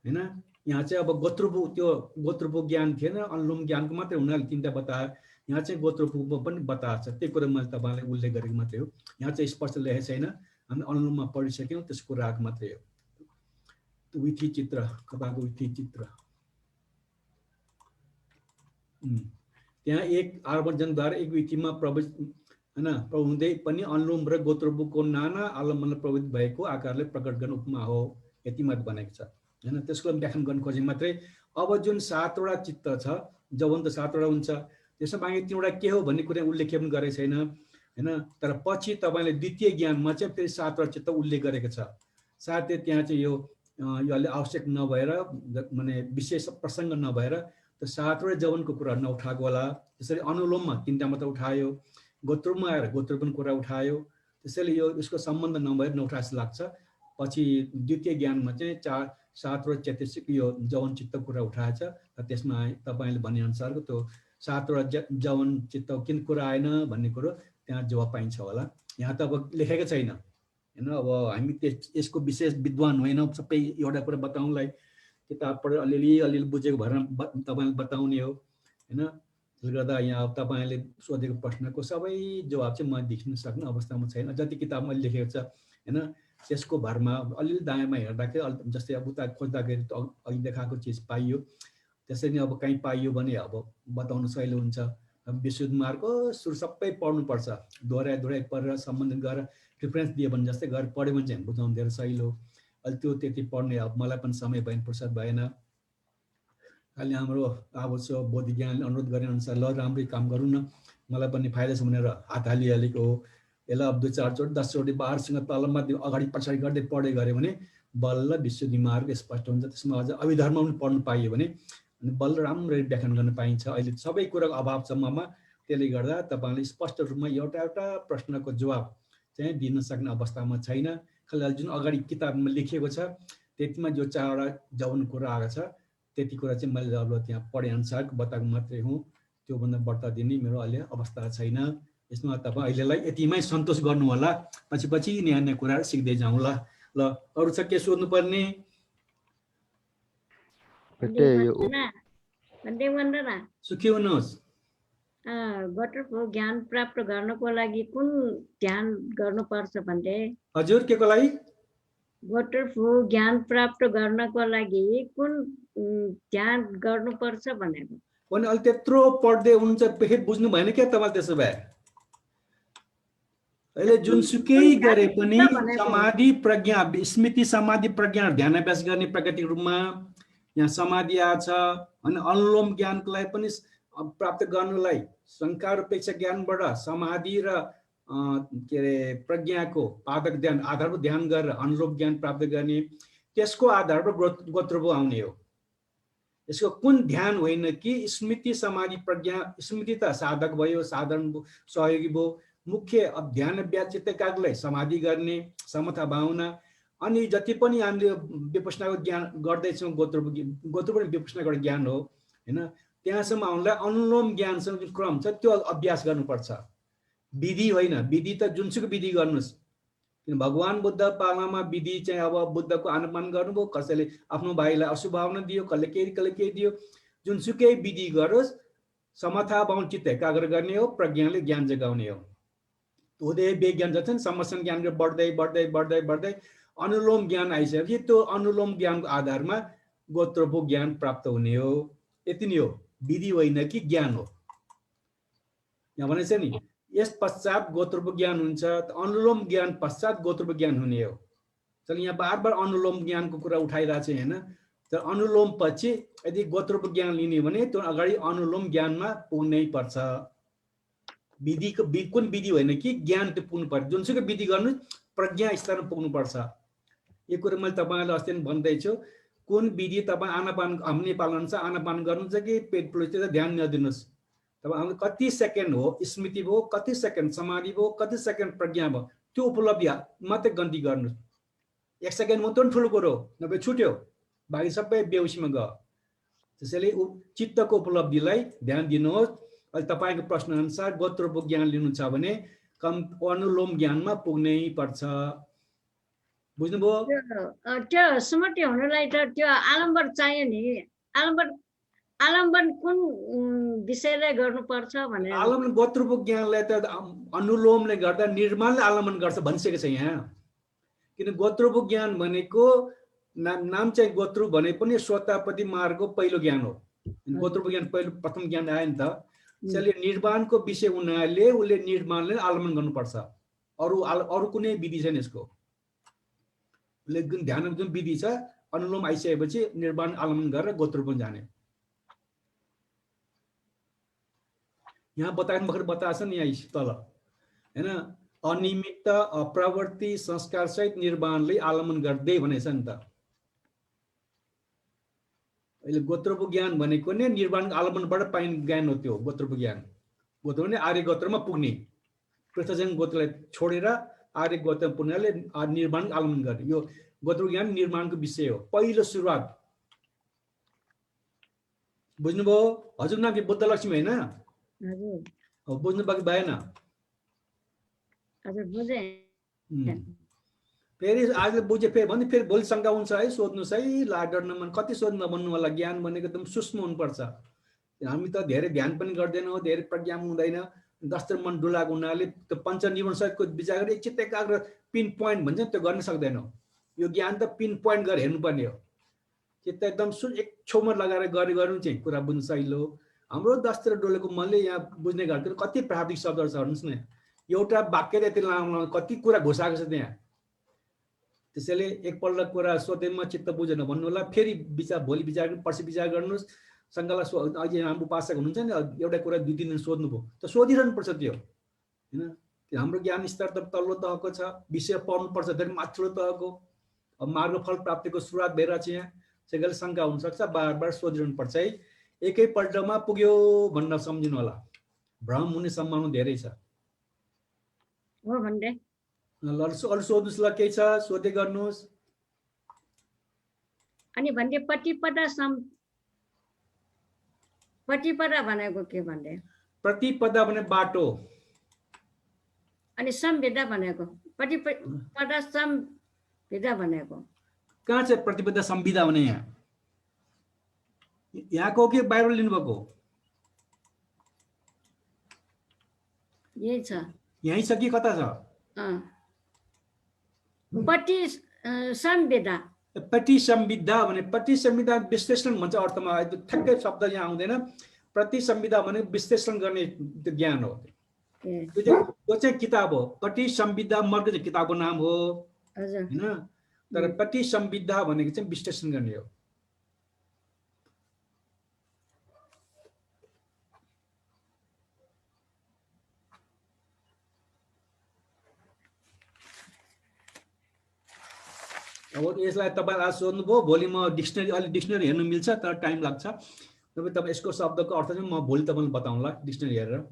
होइन। यहाँ चाहिँ अब गोत्रभू ज्ञान थिएन, अनुलोम ज्ञानको मात्रै हुनाले 3टा बतायो। यहाँ चाहिँ गोत्रभू पनि बताएको छ, त्यही कुरा मैले तपाईँलाई उल्लेख गरेको मात्रै हो। यहाँ चाहिँ स्पष्ट लेखेको छैन, हामी अनुलोममा पढिसक्यौँ, त्यसको राग मात्रै हो। विधि चित्र, कपाको विधि चित्र त्यहाँ एक आवर्जनद्वारा एक विधिमा प्रवेश होइन प्रहुँदै पनि अनुलोम र गोत्रभूको नाना आलम्बन प्रवृत्त भएको आकारले प्रकट गर्ने उपमा हो, यति मात्र भनेको छ होइन। त्यसको व्याख्यान गर्न खोजेको मात्रै। अब जुन 7वटा चित्त छ, जौन त 7वटा हुन्छ, त्यसमा बाँकी 3वटा के हो भन्ने कुरा उल्लेख पनि गरेको छैन होइन। तर पछि तपाईँले द्वितीय ज्ञानमा चाहिँ फेरि 7वटा चित्त उल्लेख गरेको छ। साथै त्यहाँ चाहिँ यो अहिले आवश्यक नभएर माने विशेष प्रसङ्ग नभएर त्यो 7वटा जौनको कुरा नउठाएको होला। त्यसरी अनुलोममा 3टा मात्र उठायो, गोत्रभूमा आएर गोत्रभूको कुरा उठायो, त्यसैले यो यसको सम्बन्ध नभएर नउठा जस्तो लाग्छ। पछि द्वितीय ज्ञानमा चाहिँ सात र चेतसिक यो जवन चित्त कुरा उठाएछ र त्यसमा तपाईले भने अनुसारको त्यो सात र जवन चित्त किन कुरा आएन भन्ने कुरो त्यहाँ जवाब पाइन्छ होला। यहाँ त अब लेखेको छैन हैन। अब हामी यसको विशेष विद्वान होइनौँ, सबै एउटा कुरा बताउनलाई किताब पढेर अलिअलि बुझेको भएर तपाईलाई बताउने हो हैन। त्यसले गर्दा यहाँ तपाईले सोधेको प्रश्नको सबै जवाब चाहिँ म दिन सक्ने अवस्थामा छैन। जति किताब मैले लेखेको छ हैन त्यसको भरमा अलिअलि दायाँमा हेर्दाखेरि जस्तै अब उता खोज्दाखेरि त अघि देखाएको चिज पाइयो, त्यसरी नै अब कहीँ पाइयो भने अब बताउन सजिलो हुन्छ। विशुद्ध मार्गको सुरु सबै पढ्नुपर्छ, दोहोऱ्याइ पढेर सम्बन्धित गरेर रिफरेन्स दियो भने जस्तै गरेर पढ्यो भने चाहिँ बुझाउनु धेरै सजिलो। अहिले त्यो त्यति पढ्ने अब मलाई पनि समय भएन, फुर्सद भएन। अहिले हाम्रो आवश्यक बोधि ज्ञानले अनुरोध गरे अनुसार ल राम्रै काम गरौँ न, मलाई पनि फाइदा छ भनेर हात हालिहालेको हो। यसलाई अब 2-4 चोटि 10 चोटि बारसँग तलमा अगाडि पछाडि गर्दै पढ्दै गऱ्यो भने बल्ल विशुद्धि मार्ग स्पष्ट हुन्छ। त्यसमा अझ अभिधर्म पनि पढ्नु पाइयो भने अनि बल्ल राम्ररी व्याख्यान गर्न पाइन्छ। अहिले सबै कुराको अभाव छ ममा, त्यसले गर्दा तपाईँले स्पष्ट रूपमा एउटा प्रश्नको जवाब चाहिँ दिन सक्ने अवस्थामा छैन। खालि जुन अगाडि किताबमा लेखिएको छ त्यतिमा जो 4वटा जवन कुरा आएको छ त्यति कुरा चाहिँ मैले अब त्यहाँ पढे अनुसार बताएको मात्रै हुँ। त्योभन्दा बढ्ता दिने मेरो अहिले अवस्था छैन। यसमा तपाईँ अहिलेलाई यतिमै सन्तोष गर्नु होला, पछि नयाँ कुराहरू सिक्दै जाउँला। ल अरू छ के सोध्नु पर्ने? सुखी हुनुहोस्। गोत्रको ज्ञान प्राप्त गर्नको लागि कुन ध्यान गर्नुपर्छ भन्ने? हजुर के को लागि? गोत्रको ज्ञान प्राप्त गर्नको लागि कुन ध्यान गर्नुपर्छ भनेको। अनि अलि त्यत्रो पढ्दै हुन्छ फेरि बुझ्नु भएन क्या तपाईले? त्यसो भए अहिले जुनसुकै गरे पनि समाधि प्रज्ञा स्मृति समाधि प्रज्ञा ध्यान अभ्यास गर्ने प्राकृतिक रूपमा यहाँ समाधि आछ। अनि अनुलोम ज्ञानको लागि पनि प्राप्त गर्नलाई शंका अपेक्षा ज्ञानबाट समाधि र के अरे प्रज्ञाको पादक ध्यान आधारभूत ध्यान गरेर अनुलोम ज्ञान प्राप्त गर्ने, त्यसको आधारबाट गोत्रभो आउने हो। यसको कुन ध्यान होइन कि स्मृति समाधि प्रज्ञा। स्मृति त साधक भयो, साधारण सहयोगी भयो। मुख्य अब ध्यान अभ्यास चित्त एकाग्रलाई समाधि गर्ने, समता भावना, अनि जति पनि हामीले विपश्यनाको ज्ञान गर्दैछौँ गोत्रको पनि विपश्यनाको ज्ञान हो हैन। त्यहाँसम्म आउनलाई अनुलोम ज्ञानसँग जुन क्रम छ त्यो अभ्यास गर्नुपर्छ, विधि होइन। विधि त जुनसुकै विधि गर्नुहोस्, किन भगवान बुद्ध पालामा विधि चाहिँ अब बुद्धको अनुमान गर्नुभयो, कसैले आफ्नो भाइलाई अशुभावना दियो, कसले केही दियो। जुनसुकै विधि गरोस् समता भावना चित्त एकाग्र गर्ने हो, प्रज्ञाले ज्ञान जगाउने हो। उदय विज्ञान जति समसन ज्ञान बढ्दै अनुलोम ज्ञान आइसकेपछि त्यो अनुलोम ज्ञानको आधारमा गोत्रभो ज्ञान प्राप्त हुने हो। यति नै हो, विधि होइन कि ज्ञान हो। यहाँ भनेछ नि यस पश्चात गोत्रभो ज्ञान हुन्छ, अनुलोम ज्ञान पश्चात गोत्रभो ज्ञान हुने हो। चल यहाँ बार अनुलोम ज्ञानको कुरा उठाइरहेको छ हैन। तर अनुलोम पछि यदि गोत्रभो ज्ञान लिने भने त्यो अगाडि अनुलोम ज्ञानमा पुग्नै पर्छ। विधिको कुन विधि होइन कि ज्ञान त्यो पुग्नु पर्छ। जुनसुकै विधि गर्नु प्रज्ञा स्तरमा पुग्नुपर्छ। यो कुरा मैले तपाईँलाई अस्ति पनि भन्दैछु। कुन विधि तपाईँ आनापान हाम्रो नेपाल अनुसार आनापान गर्नुहुन्छ कि पेट पुलिस ध्यान नदिनुहोस्। तपाईँ कति सेकेन्ड हो स्मृति भयो, कति सेकेन्ड समाधि भयो, कति सेकेन्ड प्रज्ञा भयो, त्यो उपलब्धि मात्रै गन्ती गर्नुहोस्। 1 सेकेन्ड मात्रै ठुलो कुरो नभए छुट्यो, बाँकी सबै बेहोसीमा गयो। त्यसैले चित्तको उपलब्धिलाई ध्यान दिनुहोस्। अहिले तपाईँको प्रश्न अनुसार गोत्रभो ज्ञान लिनु छ भने अनुलोम ज्ञानमा पुग्नै पर्छ। बुझ्नुभयो? त्यो स्मृति हुनलाई त त्यो आलम्बन चाहियो नि। आलम्बन कुन विषयलाई गर्नुपर्छ भनेर? आलम्बन गोत्रभो ज्ञानलाई त अनुलोमले गर्दा निर्माणले आलम्बन गर्छ भनिसकेको छ यहाँ। किन गोत्रभो ज्ञान भनेको नाम चाहिँ गोत्रु भने पनि स्वतापति मार्गको पहिलो ज्ञान हो। गोत्रभो ज्ञान पहिलो प्रथम ज्ञान आयो नि त। त्यसले निर्माणको विषय हुनाले उसले निर्माणले आलम्बन गर्नुपर्छ। अरू कुनै विधि छैन यसको। ध्यान जुन विधि छ अनुलोम आइसकेपछि निर्माण आलम्बन गरेर गोत्रभो जाने। यहाँ बताएछ नि यहाँ तल हैन। अनिमित्त अप्रवृत्ति संस्कार सहित निर्माणले आलम्बन गर्दै भनेछ नि त। अहिले गोत्रभो ज्ञान भनेको नै निर्माण आलम्बनबाट पाइने ज्ञान हो। त्यो गोत्रभो ज्ञान गोत्र भने आर्य गोत्रमा पुग्ने, पृथ्वीजन गोत्रलाई छोडेर आर्य गोत्रमा पुग्नेले निर्माण आलम्बन गर्ने। यो गोत्र ज्ञान निर्माणको विषय हो, पहिलो सुरुवात। बुझ्नुभयो? हजुर नाम के बुद्ध लक्ष्मी होइन? हजुर बुझ्नु बाँकी भएन? हजुर बुझे। फेरि आज बुझे फेरि भने फेरि भोलि शङ्का हुन्छ है, सोध्नुहोस् है। लाडर नमन कति सोध्न भन्नु होला। ज्ञान भनेको एकदम सूक्ष्म हुनुपर्छ। हामी त धेरै ध्यान पनि गर्दैनौँ, धेरै प्रज्ञा हुँदैन। दस्तर मन डुलाएको हुनाले त्यो पञ्चनिर्माण सहितको विचार गरी एकचित एकाग्र पिन पोइन्ट भन्छ नि, त्यो गर्न सक्दैनौँ। यो ज्ञान त पिन पोइन्ट गरेर हेर्नुपर्ने हो। चित्त एकदम एक छेउमा लगाएर गर्नु चाहिँ कुरा बुझ्नु सहिलो। हाम्रो दस्तर डोलेको मनले यहाँ बुझ्ने गर्छ। कति प्राविधिक शब्दहरू छ हेर्नुहोस् न। एउटा वाक्य त यति लामो कति कुरा घुसाएको छ त्यहाँ। त्यसैले एकपल्ट कुरा सोधेमा चित्त बुझेन भन्नु होला, फेरि विचार भोलि विचार पर्सि विचार गर्नुहोस्। शङ्कालाई अहिले हाम्रो उपासक हुनुहुन्छ नि, एउटा कुरा 2-3 दिन सोध्नुभयो त सोधिरहनु पर्छ त्यो होइन। हाम्रो ज्ञान स्तर त तल्लो तहको छ, विषय पढ्नुपर्छ धेरै माथिल्लो तहको। अब मार्गफल प्राप्तिको सुरुवात भइरहेको छ यहाँ। त्यसैले शङ्का हुनसक्छ, बार बार सोधिरहनु पर्छ है। एकैपल्टमा पुग्यो भन्न सम्झिनु होला, भ्रम हुने सम्भावना धेरै छ। हो भन्दै अरू सोध्नुहोस् ल, केही छ सोधे गर्नुहोस्। अनि भन्दै प्रतिपदा भनेको के भन्दै? प्रतिपदा भने बाटो। अनि संविदा भनेको प्रतिपदा संविदा भनेको कहाँ छ? प्रतिपदा संविदा भने यहाँको के बाहिर लिनुभएको? यही छ, यही छ कि कता छ? पट्टी संविदा। पट्टी संविदा भने पट्टी संविदा विश्लेषण भन्छ अर्थमा। ठ्याक्कै शब्द यहाँ आउँदैन। प्रति संविदा भने विश्लेषण गर्ने ज्ञान हो। त्यो चाहिँ किताब हो। पट्टी संविदा मर्ग चाहिँ किताबको नाम हो होइन। तर पट्टी संविदा भनेको चाहिँ विश्लेषण गर्ने हो। अब यसलाई तपाईँ आज सोध्नुभयो, भोलि म डिक्सनरी अलि डिक्सनरी हेर्नु मिल्छ तर टाइम लाग्छ। तपाईँ यसको शब्दको अर्थ चाहिँ म भोलि तपाईँलाई बताउँला डिक्सनरी हेरेर।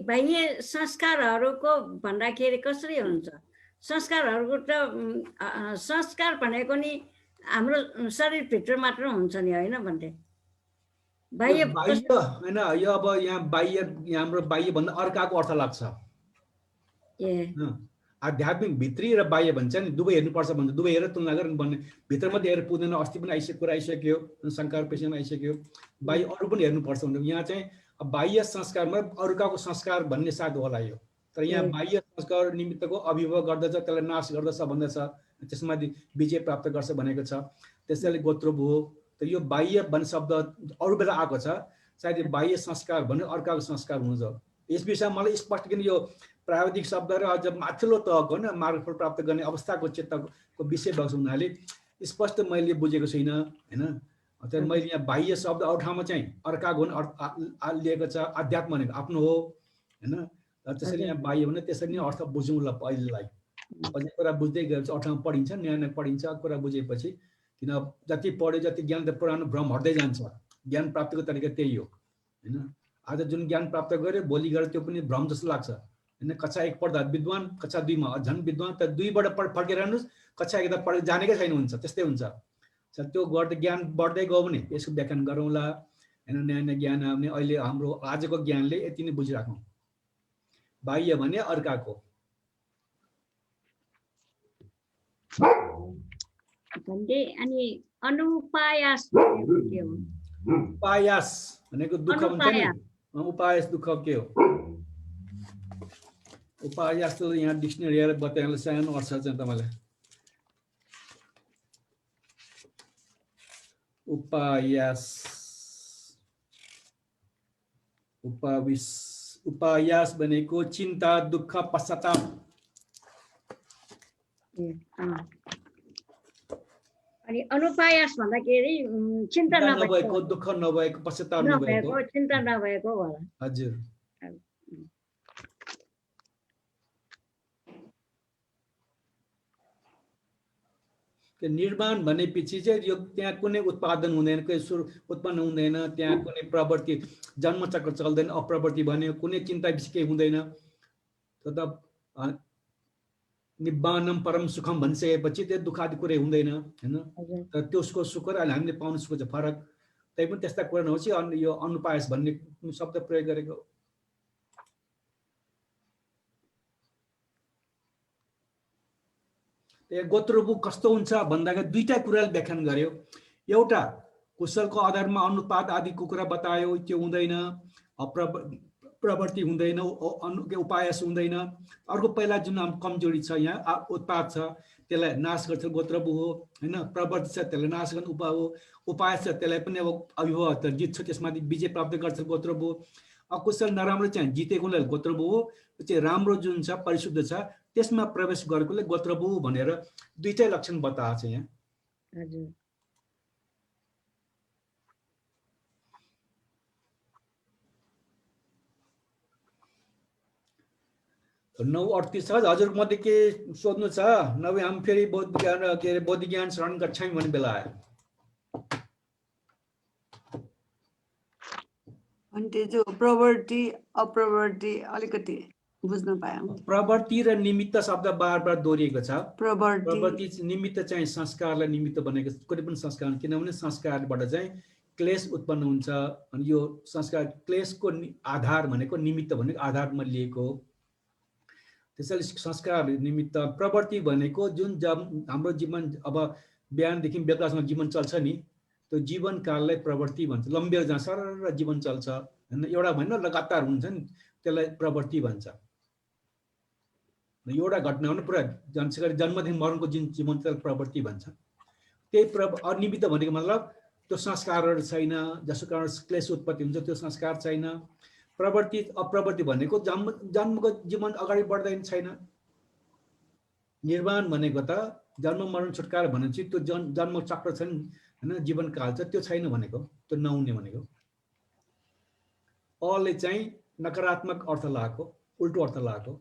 बाह्य संस्कारहरूको भन्दाखेरि कसरी हुन्छ? संस्कारहरूको त संस्कार भनेको नि हाम्रो शरीरभित्र मात्र हुन्छ नि होइन भन्दै? बाह्य होइन, यो अब यहाँ बाह्य हाम्रो बाह्य भन्दा अर्काको अर्थ लाग्छ। आध्यात्मिक भित्री र बाह्य भन्छ नि, दुवै हेर्नुपर्छ भन्छ। दुवै हेरेर तुलना गरेर भन्ने। भित्र मात्रै हेरेर पुग्दैन। अस्ति पनि कुरा आइसक्यो, शङ्कर पेशनमा आइसक्यो। बाह्य अरू पनि हेर्नुपर्छ भने यहाँ चाहिँ बाह्य संस्कारमा अर्काको संस्कार भन्ने साथ होला यो। तर यहाँ बाह्य संस्कार निमित्तको अभिभव गर्दछ, त्यसलाई नाश गर्दछ भन्दछ, त्यसमा विजय प्राप्त गर्छ भनेको छ। त्यसैले गोत्र भयो। त यो बाह्य भन्ने शब्द अरू बेला आएको छ। सायद बाह्य संस्कार भने अर्काको संस्कार हुन्छ। यस विषयमा मलाई स्पष्ट, किन यो प्राविधिक शब्द र अझ माथिल्लो तहको होइन मार्गफल प्राप्त गर्ने अवस्थाको चित्तको विषय भएको हुनाले स्पष्ट मैले बुझेको छुइनँ होइन। तर मैले यहाँ बाह्य शब्द अरू ठाउँमा चाहिँ अर्काको लिएको छ। अध्यात्म भनेको आफ्नो हो होइन। त्यसरी यहाँ बाह्य भने त्यसरी नै अर्थ बुझौँ ल अहिलेलाई। अझै कुरा बुझ्दै गएपछि अरू ठाउँमा पढिन्छ, नयाँ नयाँ पढिन्छ कुरा बुझेपछि। किन जति पढ्यो जति ज्ञान त पुरानो भ्रम हट्दै जान्छ। ज्ञान प्राप्तिको तरिका त्यही हो होइन। आज जुन ज्ञान प्राप्त गर्यो भोलि गएर त्यो पनि भ्रम जस्तो लाग्छ होइन। कक्षा 1 पढ्दा विद्वान, कक्षा 2 मा झन् विद्वान। त 2बाट फर्केर हेर्नुहोस्, कक्षा 1 त पढेर जानेकै छैन हुन्छ। त्यस्तै हुन्छ। त्यो गर्दै ज्ञान बढ्दै गयो भने यसको व्याख्यान गरौँला होइन। नयाँ नयाँ ज्ञान आउने। अहिले हाम्रो आजको ज्ञानले यति नै बुझिराखौँ। बाह्य भने अर्काको। अनि अनुपायास उपायास भनेको दुःख भन्छ नि। उपायास दुःख के हो? उपायास त यहाँ डिक्सनरी हेरेर बताइहाल्नु। सानो अर्थ चाहिँ तपाईँलाई उपायास उपायास भनेको चिन्ता, दुःख, पश्चाताप। अनि अनुपायास भन्दाखेरि चिन्ता नभएको, दुःख नभएको, पश्चाताप नभएको, चिन्ता नभएको होला। हजुर। निर्माण भनेपछि चाहिँ यो त्यहाँ कुनै उत्पादन हुँदैन, कुनै उत्पन्न हुँदैन, त्यहाँ कुनै प्रवृत्ति जन्मचक्र चल्दैन, अप्रवृत्ति भन्यो, कुनै चिन्ता विषय केही हुँदैन। त निब्बानम परम सुखम भनिसकेपछि त्यो दुःख आदि कुरै हुँदैन हैन। हजुर तर त्यसको सुख र अहिले हामीले पाउने सुख चाहिँ फरक। तै पनि त्यस्ता कुरा नहोस् यो अनुपायस भन्ने शब्द प्रयोग गरेको। गोत्रबु कस्तो हुन्छ भन्दाखेरि दुईटा कुराले व्याख्यान गर्यो। एउटा कुशलको आधारमा अनुपात आदिको कुरा बतायो, त्यो हुँदैन, प्रवृत्ति हुँदैन, उपायस हुँदैन। अर्को पहिला जुन कमजोरी छ यहाँ उत्पाद छ त्यसलाई नाश गर्छ गोत्रबु हो हैन। प्रवृत्ति छ त्यसलाई नाश गर्ने उपाय छ त्यसलाई पनि अब अभिभव जित्छ, त्यसमाथि विजय प्राप्त गर्छ गोत्रबु। अकुशल नराम्रो चाहिँ जितेकोले गोत्रबु हो, चाहिँ राम्रो जुन छ परिशुद्ध छ त्यसमा प्रवेश गरेकोले गोत्रबु भनेर दुईटै लक्षण बताएको छ यहाँ। हजुर 9:38 छ। हजुर मध्ये के सोध्नु छ? नभए हामी फेरि बौद्ध ज्ञान के अरे बौद्ध ज्ञान शरण गच्छौँ भन्ने बेला आयो। अनि त्यो जो प्रवृत्ति अप्रवृत्ति अलिकति बुझ्न पाएँ। प्रवृत्ति र निमित्त शब्द बार बार दोहोरिएको छ। प्रवृत्ति प्रवृत्ति निमित्त चाहिँ संस्कारलाई निमित्त बनेको कुनै पनि संस्कार, किनभने संस्कारबाट चाहिँ क्लेश उत्पन्न हुन्छ। अनि यो संस्कार क्लेशको आधार भनेको निमित्त भनेको आधारमा लिएको हो। त्यसैले संस्कार निमित्त प्रवृत्ति भनेको जुन हाम्रो जीवन अब बिहानदेखि बेलुकासम्म जीवन चल्छ नि, त्यो जीवन काललाई प्रवृत्ति भन्छ। लम्बिएर जहाँ सरर जीवन चल्छ हैन, एउटा भएन लगातार हुन्छ नि, त्यसलाई प्रवृत्ति भन्छ। एउटा घटना हो नि, पुरा जन्मदेखि मरणको जुन जीवन त्यसलाई प्रवृत्ति भन्छ। त्यही अनिमित्त भनेको मतलब त्यो संस्कारहरू छैन, जसको कारण क्लेश उत्पत्ति हुन्छ, त्यो संस्कार छैन। प्रवृत्ति अप्रवृत्ति भनेको जन्मको जीवन अगाडि बढ्दैन छैन। निर्वाण भनेको त जन्म मरण छुटकारा भनेपछि त्यो जन्म चक्र छ नि हैन, जीवन काल छ, त्यो छैन भनेको, त्यो नहुने भनेको। अले चाहिँ नकारात्मक अर्थ लगाएको, उल्टो अर्थ लगाएको।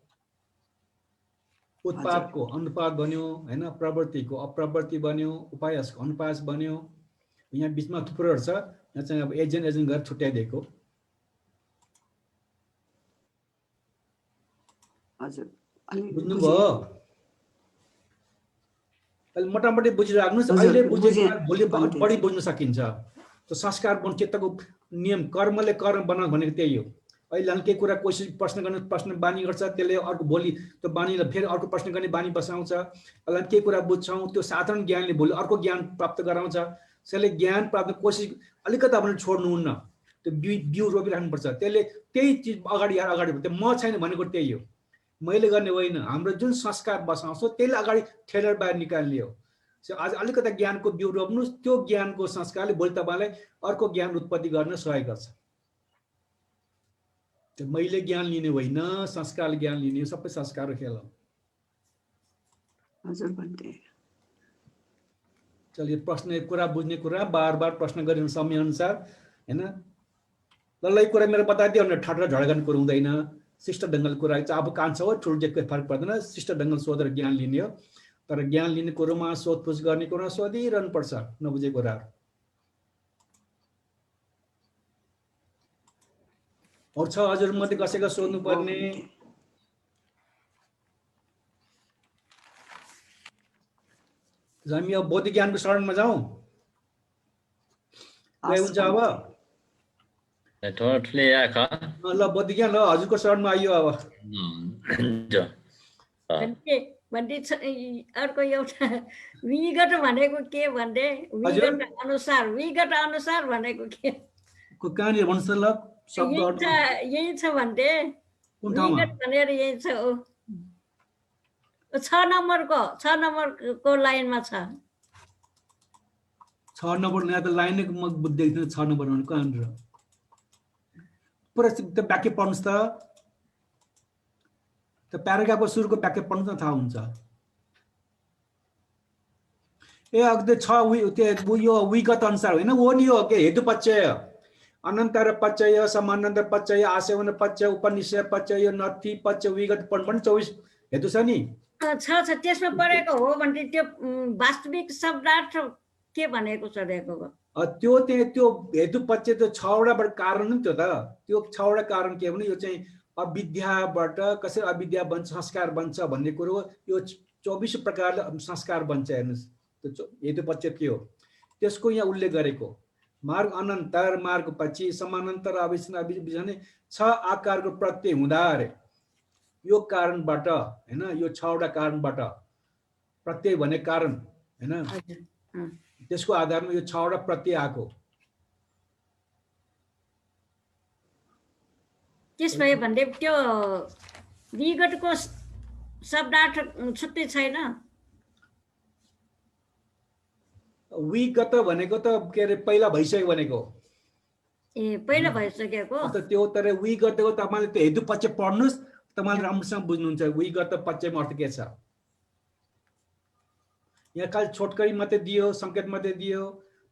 उत्पादको अनुपात बन्यो हैन, प्रवृत्तिको अप्रवृत्ति बन्यो, उपायसको अनुपायस बन्यो। यहाँ बिचमा थुप्रोहरू छ, यहाँ चाहिँ अब एजेन्ट गरेर छुट्याइदिएको। बुझ्नुभयो? अहिले मोटामोटी बुझिराख्नुहोस्। अहिले बुझेको भोलि बढी बुझ्न सकिन्छ। त्यो संस्कार चित्तको नियम कर्मले कर्म बनाउनु भनेको त्यही हो। अहिले हामी केही कुरा कोसिस प्रश्न गर्ने प्रश्न बानी गर्छ, त्यसले अर्को भोलि त्यो बानीलाई फेरि अर्को प्रश्न गर्ने बानी बसाउँछ। अहिले केही कुरा बुझ्छौँ, त्यो साधारण ज्ञानले भोलि अर्को ज्ञान प्राप्त गराउँछ। त्यसले ज्ञान प्राप्त कोसिस अलिकति हामीले छोड्नुहुन्न, त्यो बिउ रोपिराख्नुपर्छ। त्यसले त्यही चिज अगाडि त्यो म छैन भनेको त्यही हो, मैले गर्ने होइन। हाम्रो जुन संस्कार बसाउँछौँ त्यसले अगाडि ठेलेर बाहिर निकाल्ने हो। आज अलिकति ज्ञानको बिउ रोप्नुहोस्, त्यो ज्ञानको संस्कारले भोलि तपाईँलाई अर्को ज्ञान उत्पत्ति गर्न सहयोग गर्छ। त्यो मैले ज्ञान लिने होइन, संस्कारले ज्ञान लिने, सबै संस्कार खेल हो। हजुर भन्थे। चल यो प्रश्न कुरा बुझ्ने कुरा बार बार प्रश्न गरिनु समय अनुसार हैन। लल्लै कुरा मेरो बताइदियो भने ठाडा झडगन कुरो हुँदैन। शिष्ट ढङ्गले कुरा चाहिँ अब कान्छ हो, ठुलो जेको फरक पर्दैन। शिष्ट ढङ्गले सोधेर ज्ञान लिने हो, तर ज्ञान लिने कुरोमा सोधपुछ गर्ने कुरा सोधिरहनु पर्छ, नबुझेको कुराहरू। अरू छ हजुर मध्ये कसैका सोध्नु पर्ने? हामी अब बौद्ध ज्ञानको शरणमा जाउँ। हुन्छ अब ल बौद्ध ज्ञान ल हजुरको शरणमा आइयो अब। अर्को एउटा विगत भनेको के भन्ने, विगत अनुसार भनेको के? कहाँनिर भन्नुहोस् ल शब्द। यही छ भन्ने विगत भनेर यही छ। 6 नम्बरको लाइनमा छ। 6 नम्बर यहाँ त लाइनै म बुझ्दै थिएन। 6 नम्बर भनेको कहाँनिर पुरा त्यो व्याख्या पढ्नुहोस् त। त्यो प्याराग्राफको सुरुको व्याख्या पढ्नु त थाहा हुन्छ। ए अघि 6 त्यो यो विगत अनुसार होइन, वो नि हो के हेतु पच्चय, अनन्तर पच्चय, समानान्तर पच्चय, आसेवन पच्चय, उपनिषय पच्चय, यो नथी पच्चय, विगत पढ्नु 24 हेतु छ नि। छ त्यसमा पढेको हो भने त्यो वास्तविक शब्दार्थ के भनेको छ रहेको? त्यो हेतु पच्चय त्यो 6वटा कारण नि। त्यो त त्यो 6वटा कारण के भने यो चाहिँ अविद्याबाट कसरी अविद्या बन्छ, संस्कार बन्छ भन्ने कुरो यो 24 प्रकारले संस्कार बन्छ हेर्नुस् त्यो हेतुपश्चात के हो त्यसको यहाँ उल्लेख गरेको मार्ग अनन्तर मार्गपछि समानान्तर अविच्छिन्न अविच्छिन्न छ आकारको प्रत्यय हुँदा रे यो कारणबाट हैन यो 6 वटा कारणबाट प्रत्यय भने कारण हैन त्यसको आधारमा यो 6 वटा प्रत्यय आको त्यस भए भन्दै त्यो विगतको शब्दार्थ छुट्टै छैन विगत भनेको त के रे पहिला भइसक्यो भनेको ए पहिला भइसकेको अन्त त्यो तर विगतको तपाईले त्यो हेतु पक्ष पढ्नुस् तपाईले राम्रोसँग बुझ्नुहुन्छ विगत पक्षमा अर्थ के छ यहाँ खाली छोटकरी मात्रै दियो संकेत मात्रै दियो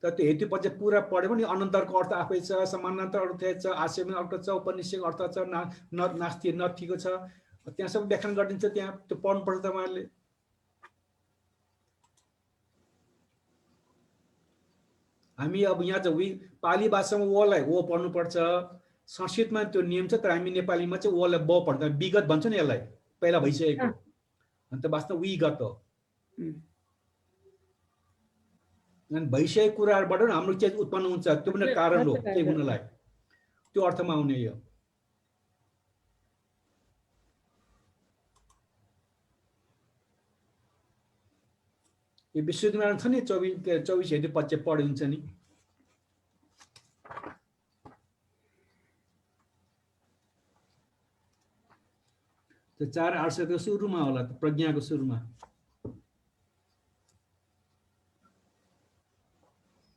तर त्यो हेतु पक्ष पूरा पढ्यो भने अनन्तरको अर्थ आफै छ समानान्तर अर्थ छ आशयमा अर्थ छ उपनिषद अर्थ छ नास्ति नथिको छ त्यहाँ सब व्याख्यान गरिदिन्छ त्यहाँ त्यो पढ्नुपर्छ तपाईहरुले हामी अब यहाँ चाहिँ पाली भाषामा वलाई ओ पढ्नु पर्छ संस्कृतमा त्यो नियम छ तर हामी नेपालीमा चाहिँ वलाई ब पढ्दा विगत भन्छ नि यसलाई पहिला भइसकेको अन्त वास्तवमा विगत हो अनि भइसकेको कुराहरुबाट हाम्रो चेत उत्पन्न हुन्छ त्यो पनि कारण हो के हुनलाई त्यो अर्थमा आउने यो यो विशुद्धिमा छ नि 24 हेतु पक्ष पढिन्छ नि त्यो 4 आर्षको सुरुमा होला प्रज्ञाको सुरुमा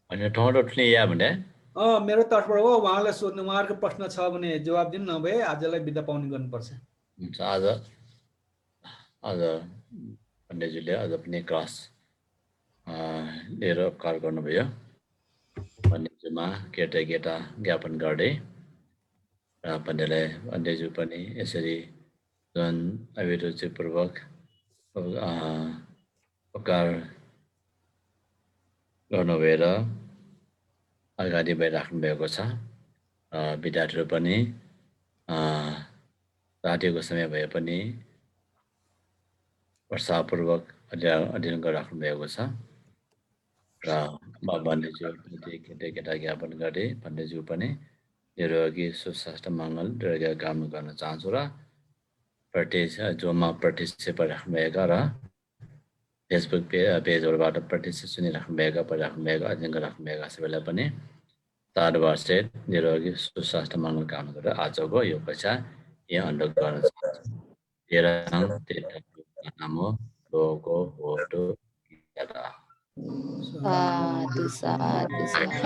अनि ठोडो ठुली या भने मेरो तर्फबाट हो उहाँलाई सोध्नु उहाँहरुको प्रश्न छ भने जवाफ दिनु नभए आजलाई बिदा पाउने गर्नुपर्छ हुन्छ आज पण्डितजीले आज पनि क्लास लिएर उपकार गर्नुभयो पण्डितजीमा केटा ज्ञापन गर्दै र पण्डितजी पनि यसरी जुन अभिरुचिपूर्वक उपकार गर्नुभएर अगाडि बढिराख्नु भएको छ विद्यार्थीहरू पनि रातिको समय भए पनि वर्षापूर्वक अध्ययन गरिराख्नु भएको छ र पण्डितज्यू केटा ज्ञापन गर्दै पण्डितज्यू पनि निरोगी सुस्वास्थ्य मङ्गल र कामना गर्न चाहन्छु र जोमा पार्टिसिपेट राख्नुभएका र फेसबुक पेजहरुबाट पार्टिसिपेट सुनिराख्नुभएका पढिराख्नुभएका अध्ययन गरिराख्नुभएका सबैलाई पनि चाडबाड निरोगी सुस्वास्थ्य मङ्गल कामना गरेर आजको यो कक्षा यहाँ अन्त गर्न चाहन्छु नमो लोको होटो साधु साधु साधु